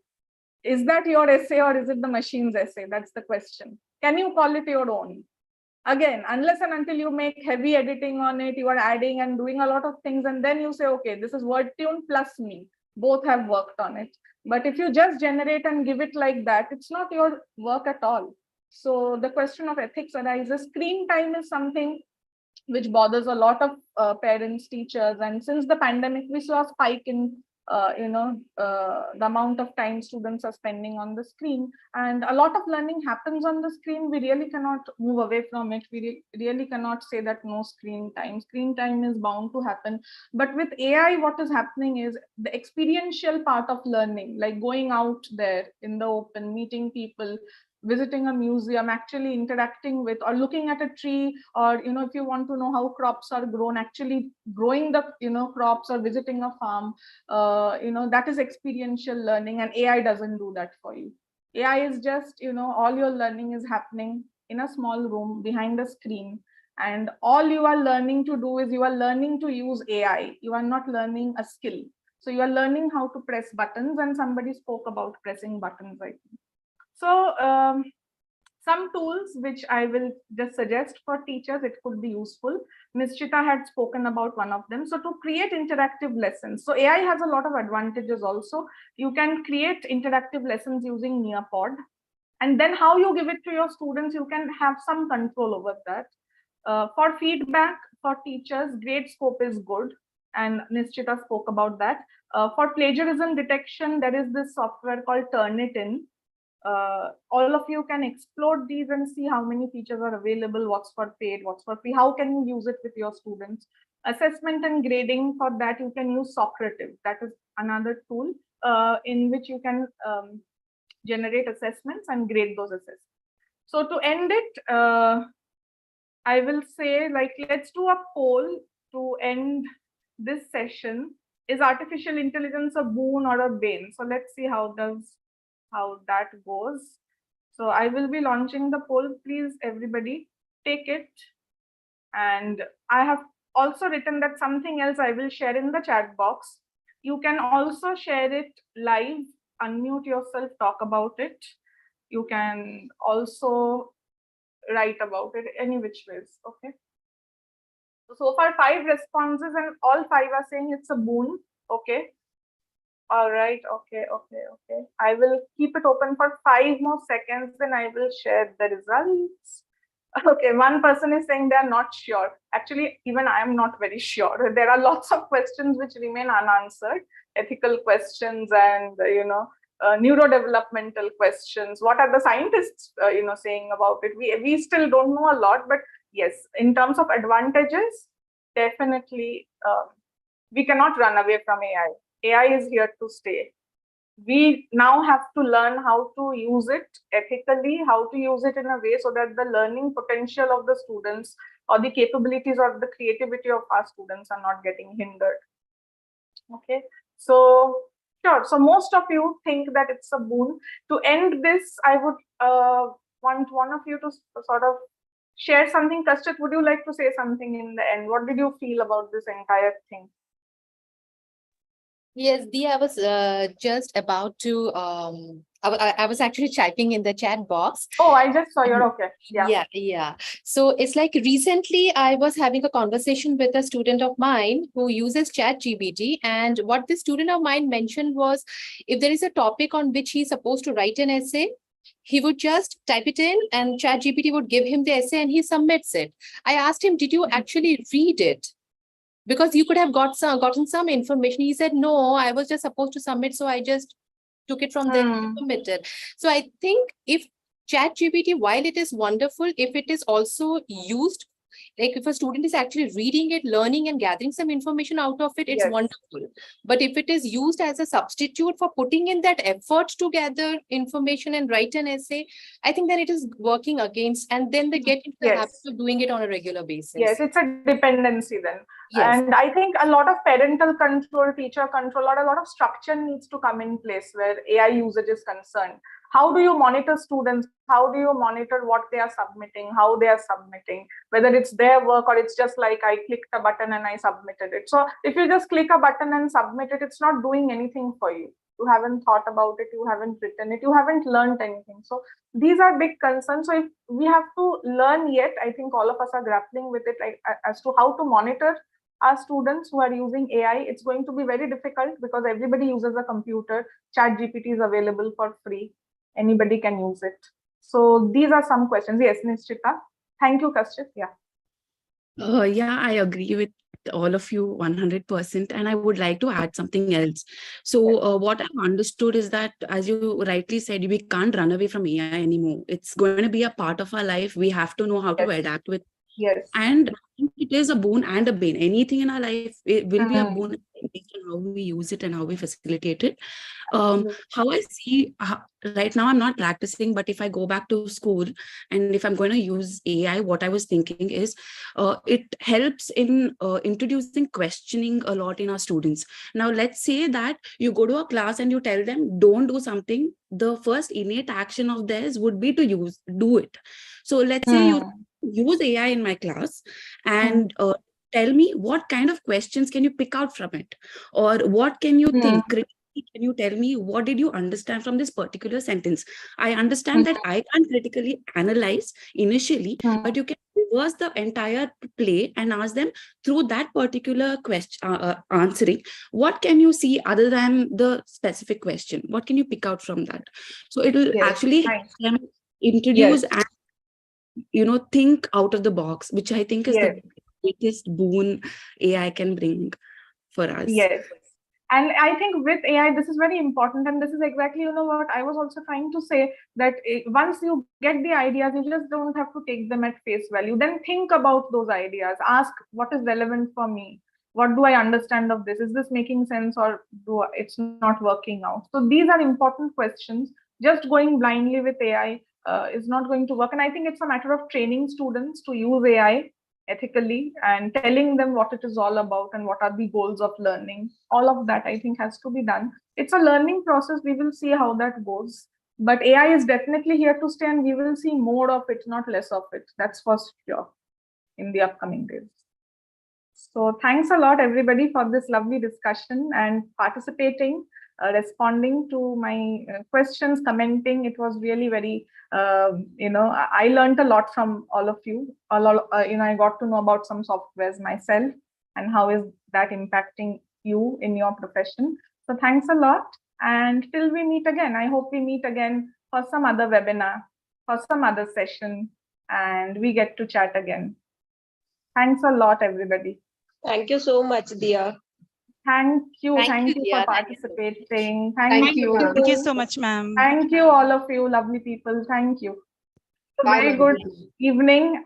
is that your essay or is it the machine's essay? That's the question. Can you call it your own? Again, unless and until you make heavy editing on it, you are adding and doing a lot of things, and then you say, okay, this is WordTune plus me, both have worked on it. But if you just generate and give it like that, it's not your work at all. So the question of ethics arises. Screen time is something which bothers a lot of parents, teachers, and since the pandemic, we saw a spike in the amount of time students are spending on the screen, and a lot of learning happens on the screen. We really cannot move away from it. We really cannot say that no screen time. Screen time is bound to happen. But with AI, what is happening is the experiential part of learning, like going out there in the open, meeting people, visiting a museum, actually interacting with, or looking at a tree, or if you want to know how crops are grown, actually growing the crops, or visiting a farm, that is experiential learning, and AI doesn't do that for you. AI is just, all your learning is happening in a small room behind a screen, and all you are learning to do is you are learning to use AI. You are not learning a skill. So you are learning how to press buttons, and somebody spoke about pressing buttons, I think. So some tools which I will just suggest for teachers, it could be useful. Ms. Chita had spoken about one of them. So to create interactive lessons. So AI has a lot of advantages also. You can create interactive lessons using Nearpod. And then how you give it to your students, you can have some control over that. For feedback for teachers, Gradescope is good. And Ms. Chita spoke about that. For plagiarism detection, there is this software called Turnitin. All of you can explore these and see how many features are available, what's for paid, what's for free, how can you use it with your students. Assessment and grading, for that you can use Socrative. That is another tool in which you can generate assessments and grade those assessments. So to end it, I will say, like, let's do a poll to end this session. Is artificial intelligence a boon or a bane? So let's see how that goes. So I will be launching the poll. Please, everybody, take it. And I have also written that something else I will share in the chat box. You can also share it live, unmute yourself, talk about it. You can also write about it any which ways. Okay. So far 5 responses and all 5 are saying it's a boon. Okay. All right. Okay. I will keep it open for 5 more seconds, then I will share the results. Okay, one person is saying they're not sure. Actually, even I am not very sure. There are lots of questions which remain unanswered, ethical questions and, neurodevelopmental questions. What are the scientists, saying about it? We still don't know a lot, but yes, in terms of advantages, definitely we cannot run away from AI. AI is here to stay. We now have to learn how to use it ethically, how to use it in a way so that the learning potential of the students or the capabilities or the creativity of our students are not getting hindered. Okay, so sure. So most of you think that it's a boon. To end this, I would want one of you to sort of share something. Kashif, would you like to say something in the end? What did you feel about this entire thing? Yes, Dia, I was just about to, I was actually typing in the chat box. Oh, I just saw you're okay. Yeah. So it's like recently I was having a conversation with a student of mine who uses ChatGPT, and what this student of mine mentioned was, if there is a topic on which he's supposed to write an essay, he would just type it in and ChatGPT would give him the essay and he submits it. I asked him, did you actually read it? Because you could have gotten some information. He said, no, I was just supposed to submit. So I just took it from there and submitted. So I think if ChatGPT, while it is wonderful, if it is also used, like if a student is actually reading it, learning and gathering some information out of it, it's wonderful. But if it is used as a substitute for putting in that effort to gather information and write an essay, I think then it is working against, and then they get into the habit of doing it on a regular basis. Yes, it's a dependency then. And I think a lot of parental control, teacher control, or a lot of structure needs to come in place where AI usage is concerned. How do you monitor students? How do you monitor what they are submitting, how they are submitting, whether it's their work or it's just like I clicked a button and I submitted it. So if you just click a button and submit it, it's not doing anything for you. You haven't thought about it, you haven't written it, you haven't learned anything. So these are big concerns. So if we have to learn yet, I think all of us are grappling with it, like, as to how to monitor our students who are using AI. It's going to be very difficult because everybody uses a computer. ChatGPT is available for free. Anybody can use it. So these are some questions. Yes, Nishchita. Thank you, Kashif. Yeah, I agree with all of you 100%. And I would like to add something else. So what I've understood is that, as you rightly said, we can't run away from AI anymore. It's going to be a part of our life. We have to know how to adapt with. And it is a boon and a bane. Anything in our life, it will be a boon based on how we use it and how we facilitate it. How I see right now, I'm not practicing, but if I go back to school and if I'm going to use AI, what I was thinking is it helps in introducing questioning a lot in our students. Now, let's say that you go to a class and you tell them, don't do something. The first innate action of theirs would be to do it. So let's say you use AI in my class and tell me what kind of questions can you pick out from it, or what can you think critically. Can you tell me what did you understand from this particular sentence? I understand that I can't critically analyze initially, but you can reverse the entire play and ask them through that particular question answering, what can you see other than the specific question? What can you pick out from that? So it will actually help them introduce and think out of the box, which I think is the greatest boon AI can bring for us. Yes. And I think with AI, this is very important. And this is exactly, what I was also trying to say, that once you get the ideas, you just don't have to take them at face value. Then think about those ideas. Ask what is relevant for me. What do I understand of this? Is this making sense, or it's not working out? So these are important questions. Just going blindly with AI is not going to work. And I think it's a matter of training students to use AI ethically and telling them what it is all about and what are the goals of learning. All of that, I think, has to be done. It's a learning process. We will see how that goes. But AI is definitely here to stay, and we will see more of it, not less of it. That's for sure in the upcoming days. So thanks a lot, everybody, for this lovely discussion and participating, responding to my questions, commenting. It was really very, I learned a lot from all of you. I got to know about some softwares myself and how is that impacting you in your profession. So thanks a lot. And till we meet again, I hope we meet again for some other webinar, for some other session, and we get to chat again. Thanks a lot, everybody. Thank you so much, Dia. Thank you. Thank you for participating. Thank you. Thank you so much, ma'am. Thank you, all of you, lovely people. Thank you. Bye, Very good evening.